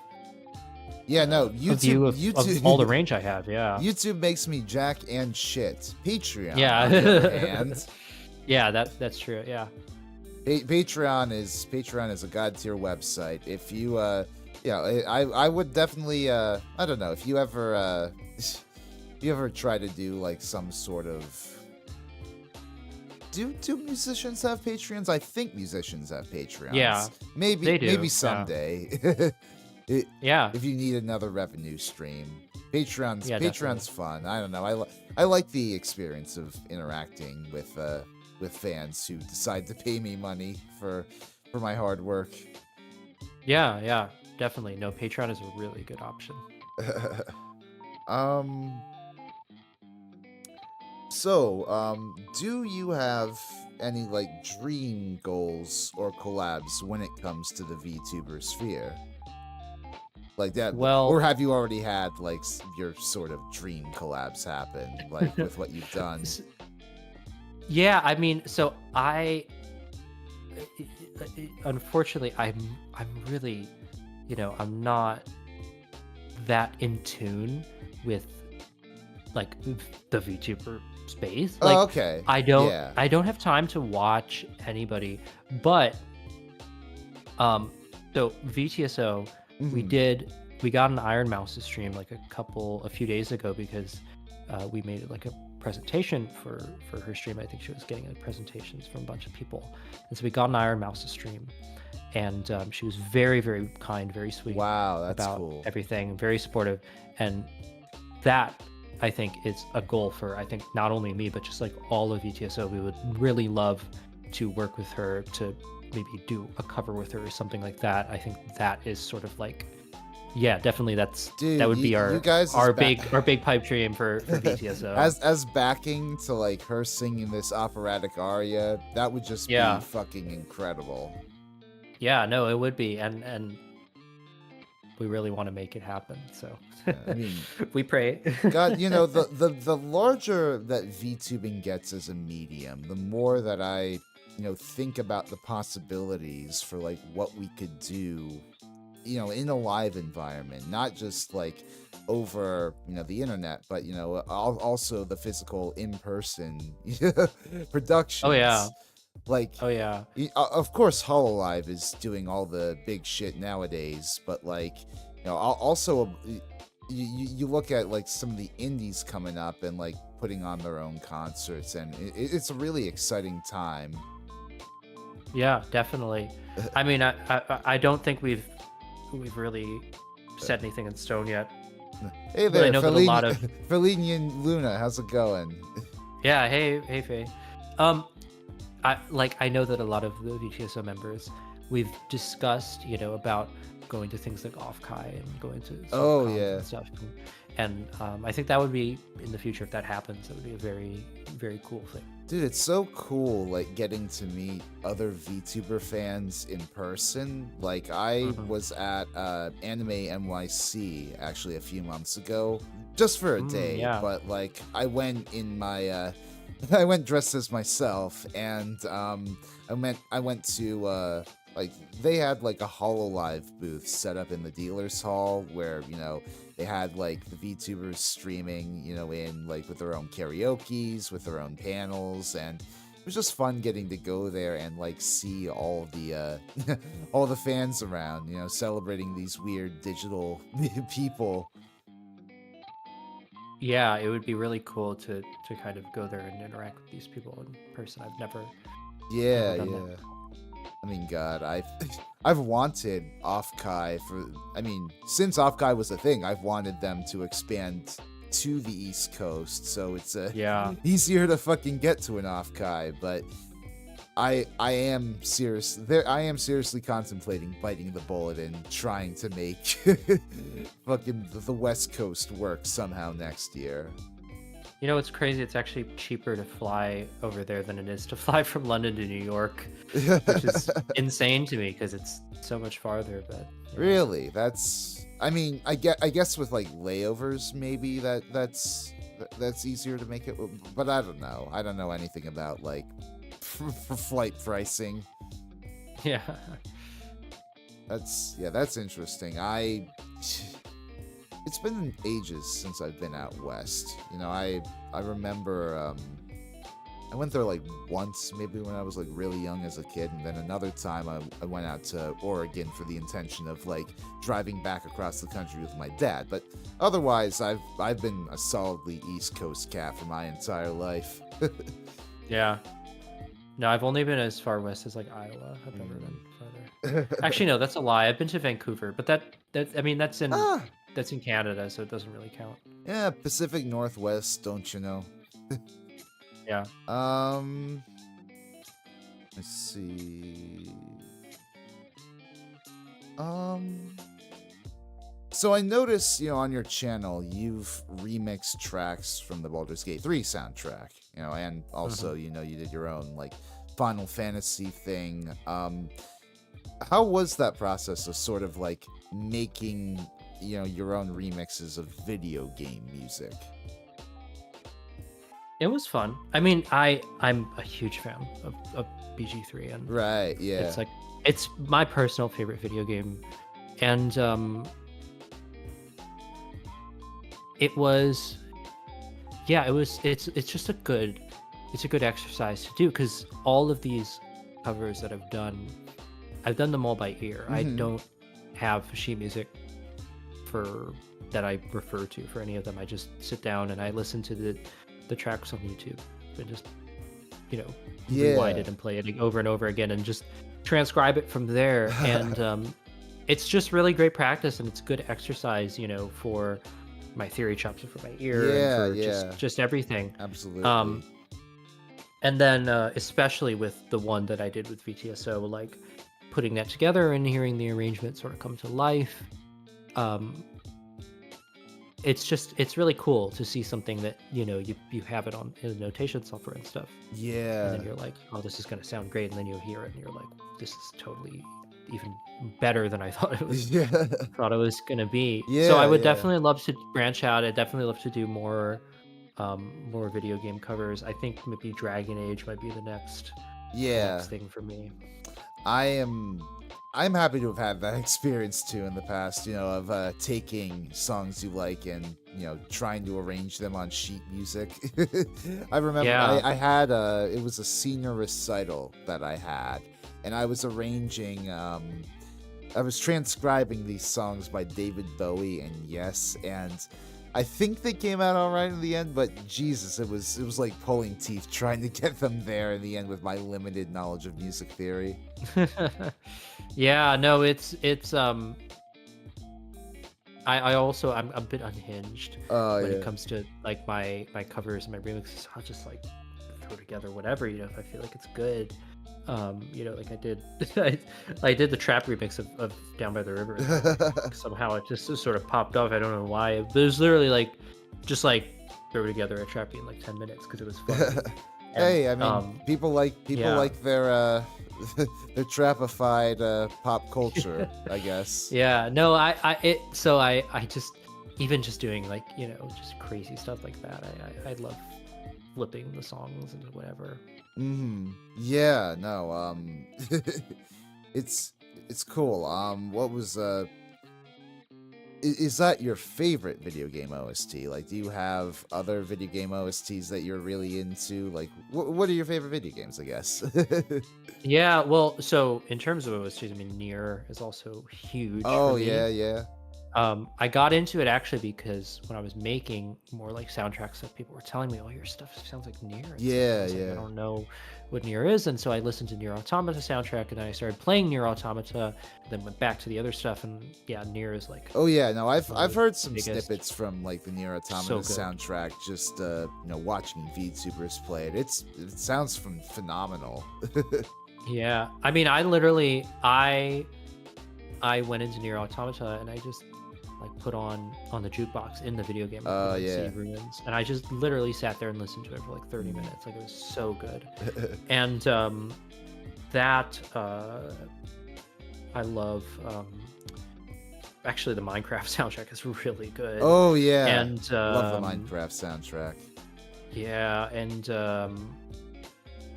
Yeah, no, a view of all the YouTube range I have. Yeah. YouTube makes me jack and shit. Patreon, on the other Yeah. hand, Yeah, that's true. Yeah. Patreon is a god tier website. If you I would definitely I don't know if you ever you ever try to do like some sort of do musicians have Patreons? I think musicians have Patreons. Yeah, they do. Maybe Yeah. someday. Yeah. If you need another revenue stream. Patreon's Yeah, Patreon's fun. I don't know. I like the experience of interacting with fans who decide to pay me money for my hard work. Yeah, yeah, definitely. No, Patreon is a really good option. um do you have any like dream goals or collabs when it comes to the VTuber sphere? Like that, or Well, have you already had like your sort of dream collabs happen, like with what you've done? s- yeah, I mean, so unfortunately, I'm really, I'm not that in tune with like the VTuber space. Like, Oh, okay. I don't Yeah. I don't have time to watch anybody, but um so VTSO, we Hmm. did we got an Iron Mouse's stream like a few days ago because we made it like a presentation for her stream. I think she was getting like presentations from a bunch of people, and so we got an Iron Mouse's stream, and she was very, very kind, very sweet Wow, that's about cool. everything, very supportive. And that, I think, is a goal for, I think, not only me but just like all of VTSO. We would really love to work with her to maybe do a cover with her or something like that. I think that is sort of like, yeah, definitely that Dude, would be you guys our big pipe dream for VTSO. as backing to like her singing this operatic aria, that would just be Yeah. fucking incredible. Yeah, no, it would be. And we really want to make it happen. So I mean, we pray. God, the larger that VTubing gets as a medium, the more that I, think about the possibilities for like what we could do, in a live environment, not just like over, the internet, but also the physical in-person productions. Oh yeah. Like, Oh yeah. of course, Hololive is doing all the big shit nowadays, but like, also you look at like some of the indies coming up and like putting on their own concerts, and it's a really exciting time. Yeah, definitely. I mean, I don't think we've really set anything in stone yet. Hey But I there, know that a lot of Feline and Luna, how's it going? yeah. Hey Faye. I know that a lot of the VTSO members, we've discussed, about going to things like Offkai and going to Oh Softcon yeah. and stuff. And I think that would be, in the future, if that happens, that would be a very, very cool thing. Dude, it's so cool, like, getting to meet other VTuber fans in person. Like, I Mhm. was at Anime NYC, actually, a few months ago, just for a day, Yeah. but, like, I went in my, I went dressed as myself, and, I went to, like, they had, like, a HoloLive booth set up in the dealer's hall, where, they had like the VTubers streaming, in like with their own karaoke's, with their own panels, and it was just fun getting to go there and like see all the all the fans around, celebrating these weird digital people. Yeah, it would be really cool to kind of go there and interact with these people in person. I've never Yeah, done that. yeah. I mean, God, I've I've wanted Offkai since Offkai was a thing, I've wanted them to expand to the East Coast, so it's Yeah. easier to fucking get to an Offkai. But I am seriously contemplating biting the bullet and trying to make fucking the West Coast work somehow next year. You know, it's crazy. It's actually cheaper to fly over there than it is to fly from London to New York, which is insane to me because it's so much farther. But Really? I guess with like layovers, maybe that's easier to make it. But I don't know. I don't know anything about like for flight pricing. yeah, That's interesting. It's been ages since I've been out west. I remember I went there like once, maybe when I was like really young as a kid, and then another time I went out to Oregon for the intention of like driving back across the country with my dad. But otherwise, I've been a solidly East Coast cat for my entire life. yeah. No, I've only been as far west as like Iowa. I've never been farther. Actually, no, that's a lie. I've been to Vancouver, but that's in Ah, that's in Canada, so it doesn't really count. yeah, Pacific Northwest, don't you know? Yeah. Let's see. So I noticed, on your channel, you've remixed tracks from the Baldur's Gate 3 soundtrack, and also, you did your own, like, Final Fantasy thing. How was that process of sort of, like, making, your own remixes of video game music? It was fun. I mean, I'm a huge fan of BG3, and Right, yeah. it's my personal favorite video game, and it was, yeah, it's just a good exercise to do because all of these covers that I've done them all by ear. I don't have sheet music that I refer to for any of them. I just sit down and I listen to the tracks on YouTube and just rewind it and play it over and over again and just transcribe it from there. And it's just really great practice, and it's good exercise, for my theory chops and for my ear and for just everything. Absolutely. And then especially with the one that I did with VTSO, like putting that together and hearing the arrangement sort of come to life. It's really cool to see something that you have it on in notation software and stuff. Yeah. And then you're like, oh, this is going to sound great, and then you hear it and you're like, this is totally even better than I thought it was going to be. So I would definitely love to branch out. I'd definitely love to do more video game covers. I think maybe Dragon Age might be the next thing for me. I'm happy to have had that experience too in the past, of taking songs you like and, trying to arrange them on sheet music. I remember I had it was a senior recital that I had, and I was arranging, I was transcribing these songs by David Bowie and Yes, and I think they came out all right in the end, but Jesus, it was like pulling teeth trying to get them there in the end with my limited knowledge of music theory. Yeah, no, it's I also I'm a bit unhinged when it comes to like my covers and my remixes. I'll just like throw together whatever, if I feel like it's good. Like I did I did the trap remix of Down by the River. Somehow it just sort of popped off. I don't know why. But it was literally like just like throw together a trap beat in like 10 minutes because it was fun. Hey, I mean, people like their their trapified pop culture, I guess. Yeah, no, I just even just doing like just crazy stuff like that. I love flipping the songs and whatever. Yeah, no, it's cool. What was is that your favorite video game OST? Like, do you have other video game OSTs that you're really into? Like, what are your favorite video games, I guess? Yeah, well, so in terms of OSTs, I mean, Nier is also huge for Oh, me. yeah, yeah. I got into it actually because when I was making more like soundtrack stuff, people were telling me, "Oh, your stuff sounds like Nier," and stuff. And I Yeah, was like, "I yeah. don't know what Nier is," and so I listened to Nier Automata soundtrack, and then I started playing Nier Automata, then went back to the other stuff, and yeah, Nier is like Oh, yeah, no, I've one of I've the heard some biggest. snippets from, like, the Nier Automata So good. soundtrack, just, watching VTubers play it. It sounds phenomenal. Yeah, I mean, I went into Nier Automata and I just like put on the jukebox in the video game. I put Oh, on yeah. Sea Ruins, and I just literally sat there and listened to it for like 30 Mm. minutes. Like it was so good. And that I love. Actually, the Minecraft soundtrack is really good. Oh, yeah. And Love the Minecraft soundtrack. yeah, and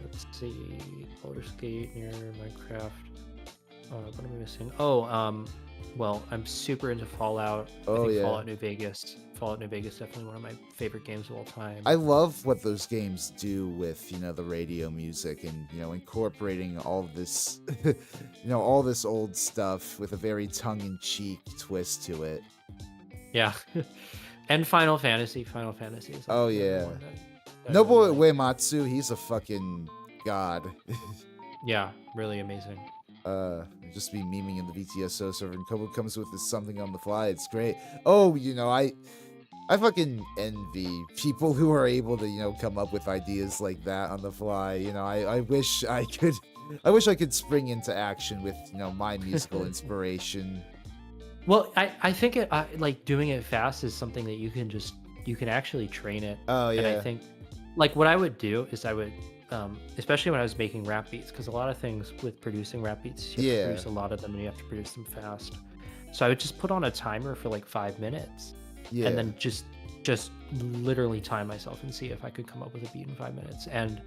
let's see, Baldur's Gate, Nier, Minecraft. What am I missing? Oh, well, I'm super into Fallout. I Oh, think yeah. Fallout New Vegas. Fallout New Vegas definitely one of my favorite games of all time. I love what those games do with, the radio music and, incorporating all this, all this old stuff with a very tongue-in-cheek twist to it. Yeah, and Final Fantasy. Final Fantasy is Oh, also another yeah. one that I Nobuo really like. Uematsu, he's a fucking god. Yeah, really amazing. Just be memeing in the VTSO server and Kobo comes with this something on the fly. It's great. Oh, I fucking envy people who are able to, come up with ideas like that on the fly. I wish I could spring into action with, my musical inspiration. Well, I think like doing it fast is something that you can actually train it. Oh, And I yeah. think like what I would do is I would especially when I was making rap beats, because a lot of things with producing rap beats, you have to Yeah. produce a lot of them and you have to produce them fast. So I would just put on a timer for like 5 minutes Yeah. and then just literally time myself and see if I could come up with a beat in 5 minutes. And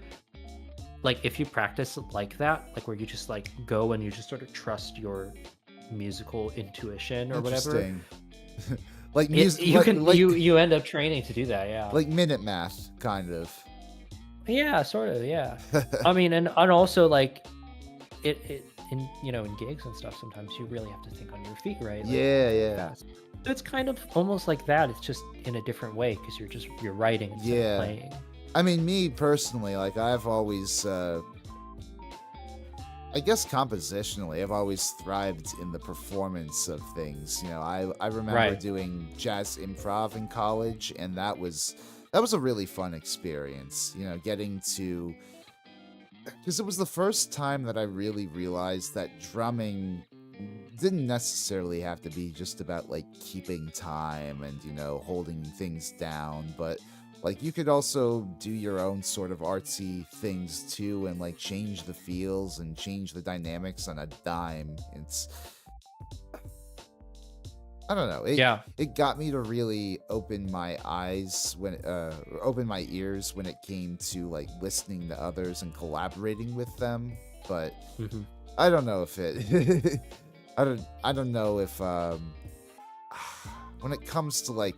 like if you practice like that, like where you just like go and you just sort of trust your musical intuition or whatever, Interesting. Like it, music, you can you end up training to do that. Yeah. like minute math, kind of. Yeah, sort of. Yeah. I mean, and also like it in in gigs and stuff. Sometimes you really have to think on your feet, right? Like, Yeah, yeah. fast. So it's kind of almost like that. It's just in a different way because you're writing instead Yeah. of playing. I mean, me personally, like I've always, I guess compositionally, I've always thrived in the performance of things. I remember Right. doing jazz improv in college, and that was a really fun experience. Getting to, because it was the first time that I really realized that drumming didn't necessarily have to be just about like keeping time and holding things down, but like you could also do your own sort of artsy things too and like change the feels and change the dynamics on a dime. I don't know. Yeah. It got me to really open my open my ears when it came to like listening to others and collaborating with them. But Hmm. I don't know if it I don't know if when it comes to like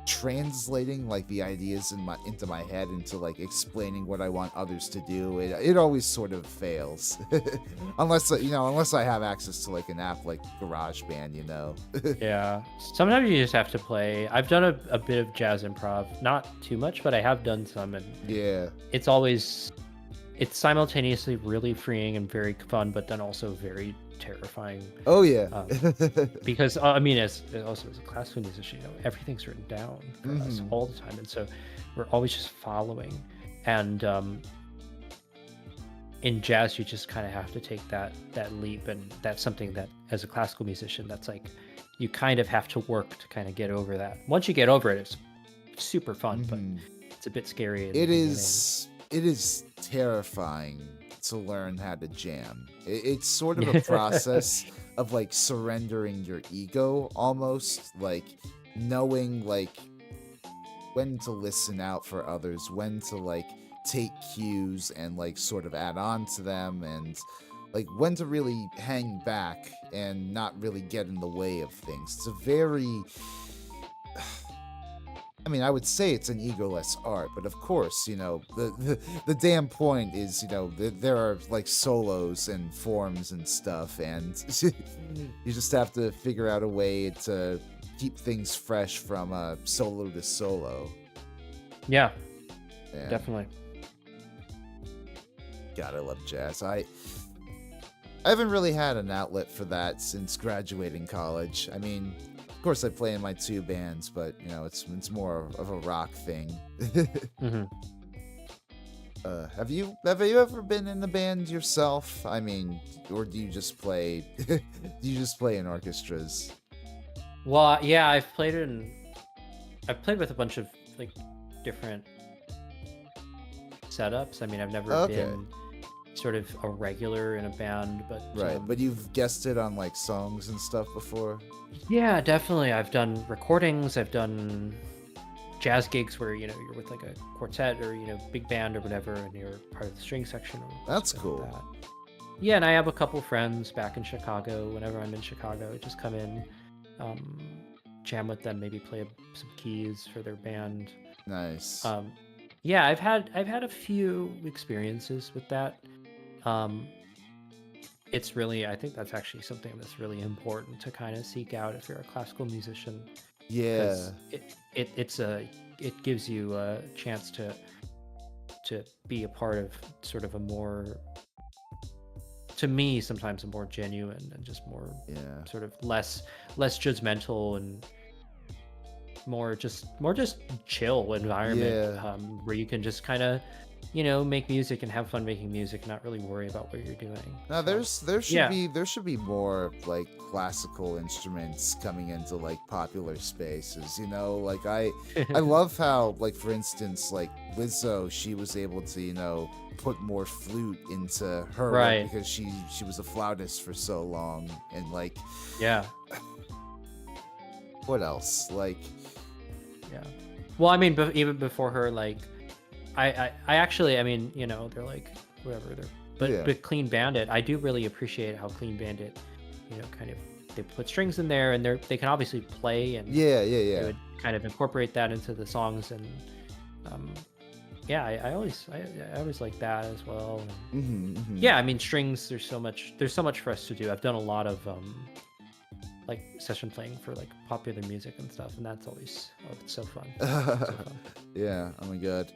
translating like the ideas into my head into like explaining what I want others to do, it always sort of fails. unless I have access to like an app like GarageBand. Yeah. Sometimes you just have to play. I've done a bit of jazz improv, not too much, but I have done some, and Yeah. it's simultaneously really freeing and very fun, but then also very terrifying. Oh yeah. Because I mean, as a classical musician, everything's written down for us Mhm. all the time, and so we're always just following. And in jazz, you just kind of have to take that leap, and that's something that, as a classical musician, that's like you kind of have to work to kind of get over that. Once you get over it, it's super fun, but Mhm. it's a bit scary. In the It beginning. is terrifying to learn how to jam. It's sort of a process of like surrendering your ego, almost like knowing like when to listen out for others, when to like take cues and like sort of add on to them, and like when to really hang back and not really get in the way of things. It's a very, I mean, I would say it's an egoless art, but of course, the damn point is, there are like solos and forms and stuff, and you just have to figure out a way to keep things fresh from solo to solo. Yeah, And definitely. God, I love jazz. I haven't really had an outlet for that since graduating college. I mean, of course I play in my 2 bands, but it's more of a rock thing. Hmm. Have you ever been in a band yourself? I mean, or do you just play do you just play in orchestras? Well, yeah, I've played with a bunch of like different setups. I mean, I've never Okay. been sort of a regular in a band, but Right, but you've guested on like songs and stuff before? yeah, definitely. I've done recordings. I've done jazz gigs where you're with like a quartet or big band or whatever, and you're part of the string section or That's something cool. like that. Yeah, and I have a couple friends back in Chicago. Whenever I'm in Chicago, I just come in, um, jam with them, maybe play some keys for their band. Nice. Yeah, I've had a few experiences with that. Um, it's really, I think that's actually something that's really important to kind of seek out if you're a classical musician, Yeah. because it gives you a chance to be a part of sort of a more, to me, sometimes a more genuine and just more Yeah. sort of less judgmental and more just chill environment, Yeah. where you can just kind of make music and have fun making music and not really worry about what you're doing. Now So yeah. there should be more like classical instruments coming into like popular spaces, like I love how, like, for instance, like Lizzo, she was able to, put more flute into her work Right. because she was a flautist for so long. And like, Yeah. what else? Like, Yeah. Well, I mean, even before her, like, I actually, I mean, they're like whatever they're, yeah. but Clean Bandit, I do really appreciate how Clean Bandit, kind of, they put strings in there, and they can obviously play, and Yeah, yeah, they yeah. would kind of incorporate that into the songs, and um, yeah, I always like that as well. And Mm-hmm. yeah, I mean, strings. There's so much for us to do. I've done a lot of like session playing for like popular music and stuff, and that's always, oh, it's so fun. So fun. Yeah, oh my god.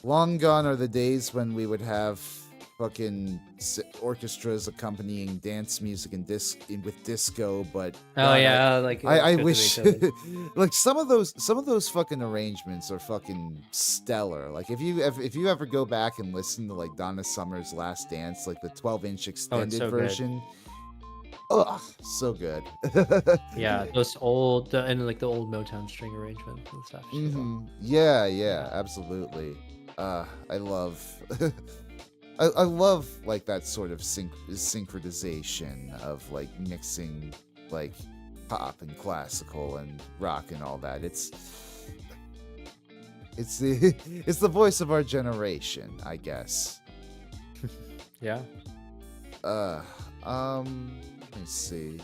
Long gone are the days when we would have fucking orchestras accompanying dance music and with disco, but Oh God, yeah, like I go through wish Beethoven. like some of those fucking arrangements are fucking stellar. Like if you ever go back and listen to like Donna Summer's Last Dance, like the 12-inch Oh, it's extended so good. version. Ugh, so good. Yeah, those old and like the old Motown string arrangements and stuff too. Yeah, Yeah. yeah, absolutely. I love I love like that sort of synchronization of like mixing like pop and classical and rock and all that. It's the it's the voice of our generation, I guess. Yeah. Uh let me see.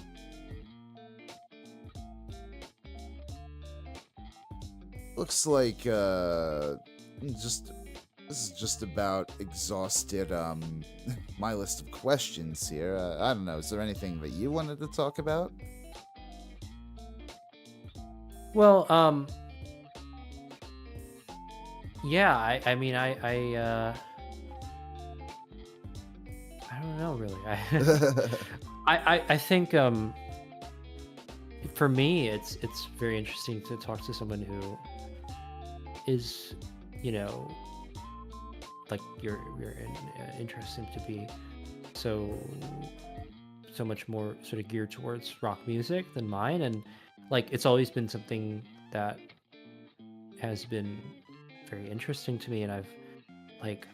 Looks like just this is just about exhausted my list of questions here. I don't know. Is there anything that you wanted to talk about? Well, yeah, I mean, I don't know really. I think, for me, it's very interesting to talk to someone who is, you know, like interest seems to be so so much more sort of geared towards rock music than mine, and like it's always been something that has been very interesting to me, and I've like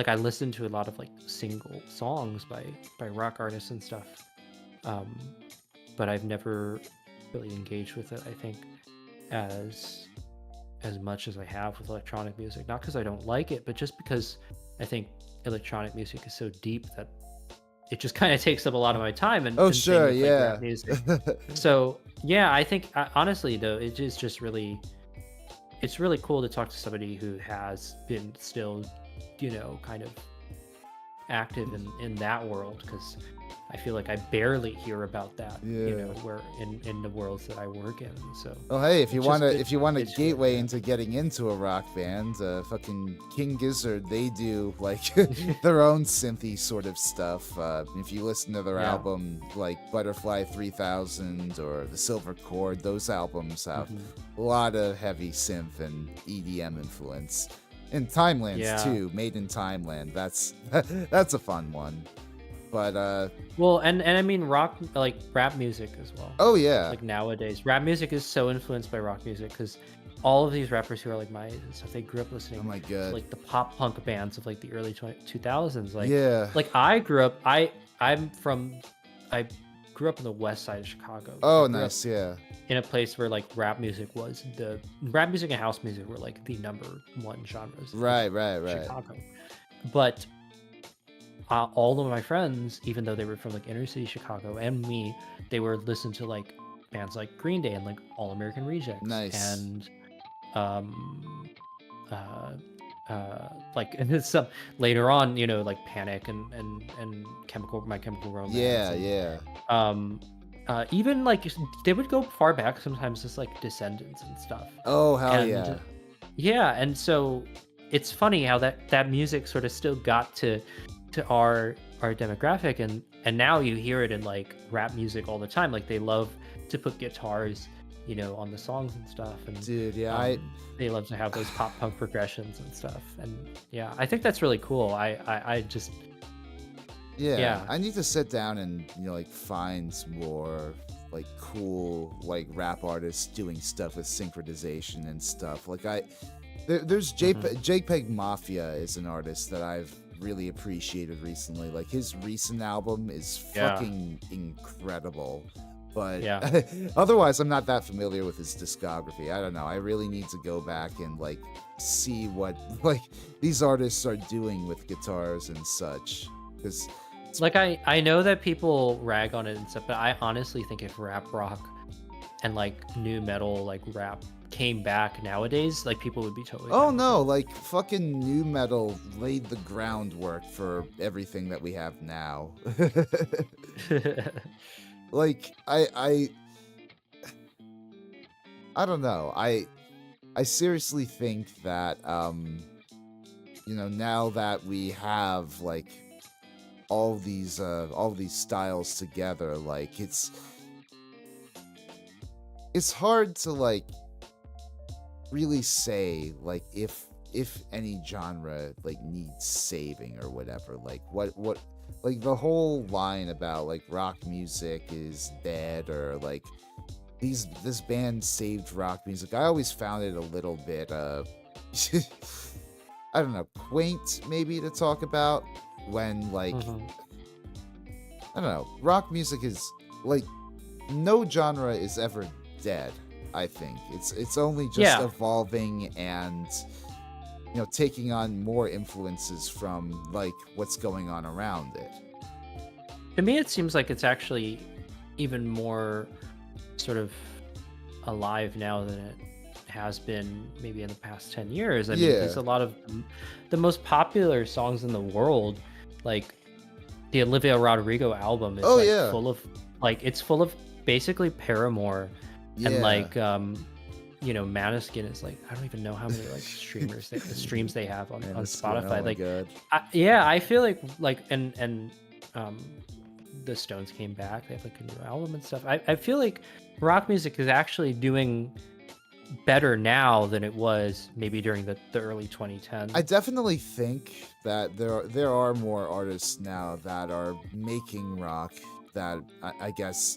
I listen to a lot of like single songs by rock artists and stuff, um but I've never really engaged with it, I think, as much as I have with electronic music, not because I don't like it, but just because I think electronic music is so deep that it just kind of takes up a lot of my time, Oh, and same sure, with like yeah. rap music. So yeah, I think honestly though, it is just really, it's really cool to talk to somebody who has been still, kind of active in that world, because I feel like I barely hear about that, Yeah. where in the worlds that I work in. So Oh, hey, if you it's want just to, if you want a it's really gateway cool. into getting into a rock band, fucking King Gizzard, they do like their own synthy sort of stuff. If you listen to their Yeah. album, like Butterfly 3000 or The Silver Chord, those albums have Mhm. a lot of heavy synth and EDM influence. And Timelands Yeah. too, Made in Timeland. That's that's a fun one. But Well, and I mean rock, like rap music as well. oh yeah, Like nowadays, rap music is so influenced by rock music, because all of these rappers who are like my age and stuff, they grew up oh listening my to god, like the pop punk bands of like the early 2000s. yeah. I grew up, I grew up in the west side of Chicago. So I Oh grew up nice, yeah. in a place where like rap music and house music were like the number one genres of Right, right, right. Chicago. But all of my friends, even though they were from like inner city Chicago and me, they were listening to like bands like Green Day and like All American Rejects Nice. and um uh like and some later on, like Panic and My Chemical Romance Yeah, and yeah. um even like they would go far back sometimes, just like Descendants and stuff. Oh, hell yeah. And yeah, and so it's funny how that music sort of still got to our demographic, and now you hear it in like rap music all the time. Like they love to put guitars, on the songs and stuff, and Dude, yeah, they love to have those pop punk progressions and stuff. And yeah, I think that's really cool. I just yeah. I need to sit down and, like find more like cool like rap artists doing stuff with synchronization and stuff. Like there's JPEG Mafia is an artist that I've really appreciated recently. Like his recent album is Yeah. fucking incredible. But Yeah. otherwise, I'm not that familiar with his discography. I don't know. I really need to go back and like see what like these artists are doing with guitars and such. Because Like I know that people rag on it and stuff, but I honestly think if rap rock and like new metal like rap came back nowadays, like people would be totally oh down with no, like fucking new metal laid the groundwork for everything that we have now. it. Like I don't know. I seriously think that now that we have like all these styles together, like it's hard to like really say like if any genre like needs saving or whatever. Like what like the whole line about like rock music is dead, or like this band saved rock music, I always found it a little bit I don't know, quaint maybe to talk about when like Mhm. I don't know, rock music is like no genre is ever dead. I think it's only just Yeah. evolving and taking on more influences from like what's going on around it. To me, it seems like it's actually even more sort of alive now than it has been maybe in the past 10 years. I mean, Yeah. there's a lot of the most popular songs in the world, like the Olivia Rodrigo album is Oh, like yeah. full of basically Paramore and Yeah. like Maneskin is like, I don't even know how many like streams they have on Man, on that's good. Spotify. Oh my Like god. I feel like and the Stones came back. They have like a new album and stuff. I feel like rock music is actually doing better now than it was maybe during the early 2010s. I definitely think that there are more artists now that are making rock that I guess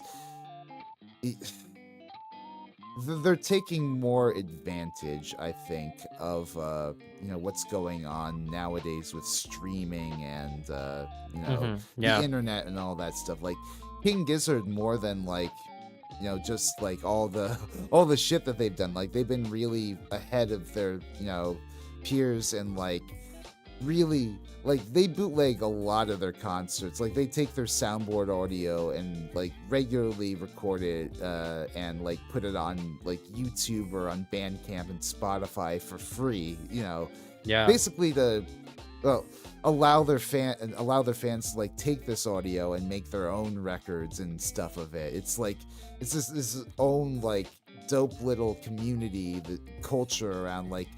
they're taking more advantage, I think, of what's going on nowadays with streaming and Yeah. the internet and all that stuff. Like King Gizzard, more than like just like all the shit that they've done. Like they've been really ahead of their peers and like really, like, they bootleg a lot of their concerts. Like, they take their soundboard audio and like regularly record it and like put it on like YouTube or on Bandcamp and Spotify for free, Yeah. basically to, well, allow their fans to like take this audio and make their own records and stuff of it. It's like it's this own like dope little community, the culture around like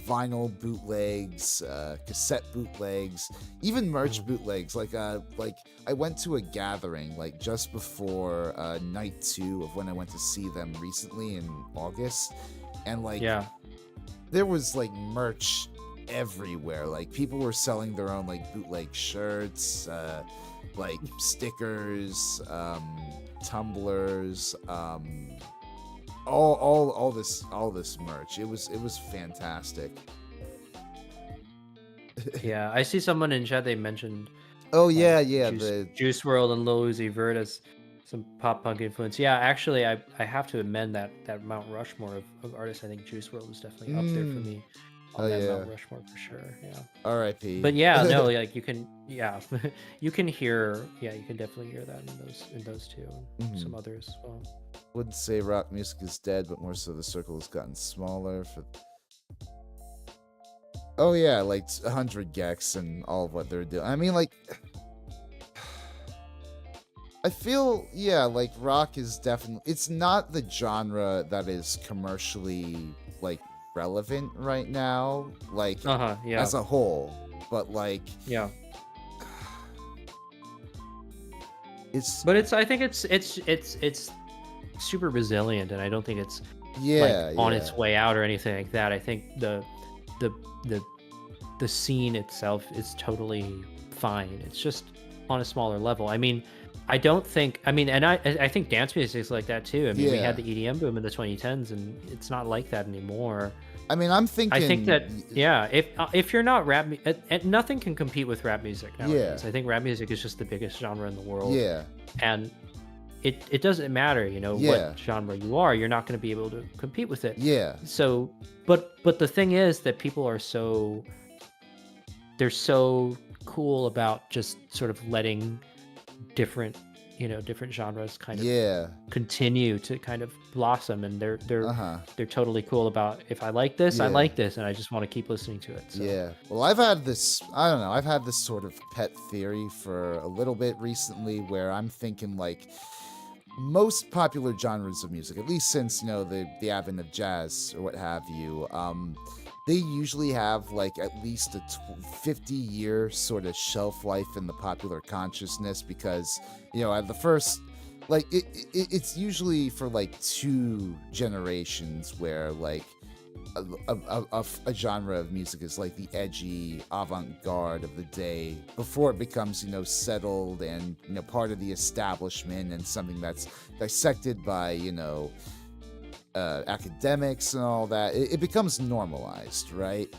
vinyl bootlegs, cassette bootlegs, even merch bootlegs. Like I went to a gathering like just before night 2 of when I went to see them recently in August, and like Yeah. there was like merch everywhere. Like people were selling their own like bootleg shirts, like stickers, tumblers, all this merch. It was fantastic. Yeah. I see someone in chat, they mentioned Oh yeah, Juice World and Lil Uzi Vert as some pop punk influence. Yeah, actually, I have to amend that Mount Rushmore of artists. I think Juice World was definitely up there for me on that Mount Rushmore for sure. Yeah. R.I.P. But yeah, no, like you can, you can hear, you can definitely hear that in those two, and some others as well. Wouldn't say rock music is dead, but more so the circle has gotten smaller. Oh yeah, like 100 gex and all of what they're doing. I mean, like, I feel, like rock is definitely, it's not the genre that is commercially like relevant right now, like as a whole, but like I think it's super resilient, and I don't think it's on its way out or anything like that. I think the scene itself is totally fine. It's just on a smaller level. I mean, I don't think, and I think dance music is like that too. I mean, we had the EDM boom in the 2010s, and it's not like that anymore. I mean, I think that if you're not rap, nothing can compete with rap music nowadays. I think rap music is just the biggest genre in the world. And it doesn't matter, what genre you are, you're not going to be able to compete with it. So, but the thing is that people are they're so cool about just sort of letting different genres kind of continue to kind of blossom, and they're totally cool about, if I like this, I like this, and I just want to keep listening to it. So. Well, I've had this sort of pet theory for a little bit recently, where I'm thinking like most popular genres of music, at least since the advent of jazz or what have you, they usually have like at least a 50-year sort of shelf life in the popular consciousness, because at the first, like it's usually for like 2 generations where like a genre of music is like the edgy avant-garde of the day before it becomes settled and part of the establishment and something that's dissected by academics and all that. It becomes normalized, right?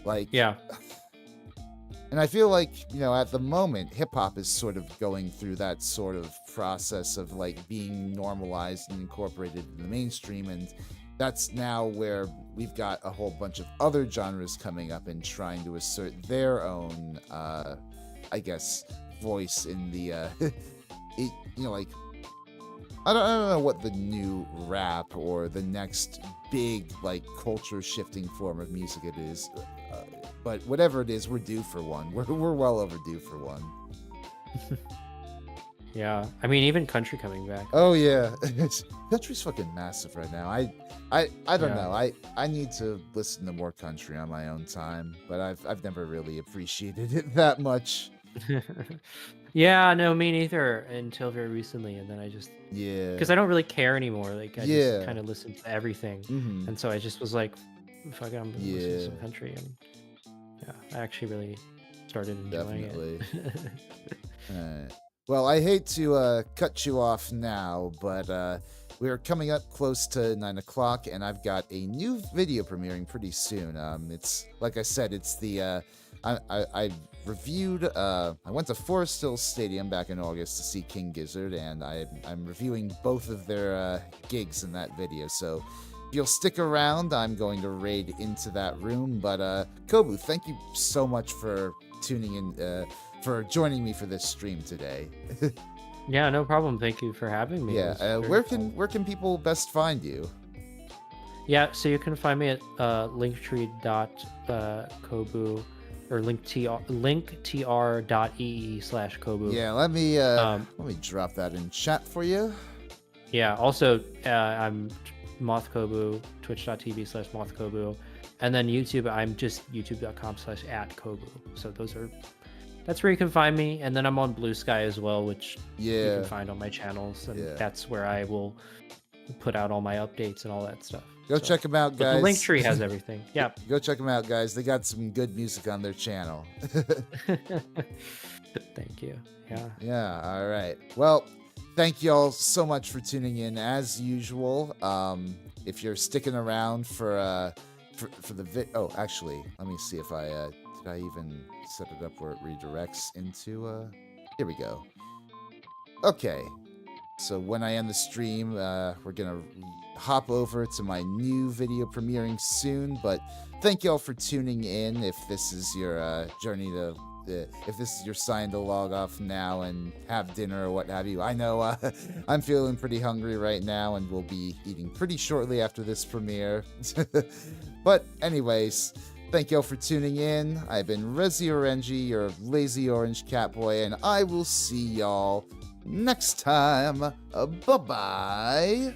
Like, and I feel like at the moment hip-hop is sort of going through that sort of process of like being normalized and incorporated in the mainstream, and that's now where we've got a whole bunch of other genres coming up and trying to assert their own I guess voice in the like, I don't know what the new rap or the next big like culture shifting form of music it is, but whatever it is, we're due for one. We're well overdue for one. Yeah, I mean, even country coming back. Oh yeah, country's fucking massive right now. I don't know. I need to listen to more country on my own time, but I've never really appreciated it that much. Yeah, no, me neither until very recently, and then I just because I don't really care anymore. Like I just kind of listen to everything, and so I just was like, "Fuck it, I'm gonna listen to some country," and I actually really started enjoying it. Alright. Well, I hate to cut you off now, but we're coming up close to 9 o'clock, and I've got a new video premiering pretty soon. It's like I said, it's the I reviewed. I went to Forest Hills Stadium back in August to see King Gizzard, and I'm reviewing both of their gigs in that video. So if you'll stick around, I'm going to raid into that room. But Kobu, thank you so much for tuning in, for joining me for this stream today. Yeah, no problem. Thank you for having me. Yeah, where can people best find you? Yeah, so you can find me at linktree.kobu or linktr.ee/kobu. Yeah, let me drop that in chat for you. Yeah, also I'm mothkobu, twitch.tv/mothkobu, and then YouTube, I'm just youtube.com/@kobu. So that's where you can find me, and then I'm on Blue Sky as well, which you can find on my channels, and that's where I will put out all my updates and all that stuff. Go check them out, guys. The Linktree has everything. Yeah. Go check them out, guys. They got some good music on their channel. Thank you. Yeah. Yeah. All right. Well, thank you all so much for tuning in as usual. If you're sticking around for the actually, let me see if did I even set it up where it redirects into here we go. Okay. So when I end the stream, we're gonna hop over to my new video premiering soon. But thank you all for tuning in. If this is your journey to, if this is your sign to log off now and have dinner or what have you, I know I'm feeling pretty hungry right now, and will be eating pretty shortly after this premiere. But anyways, thank you all for tuning in. I've been Rezi Orenji, your lazy orange catboy, and I will see y'all next time. Bye-bye.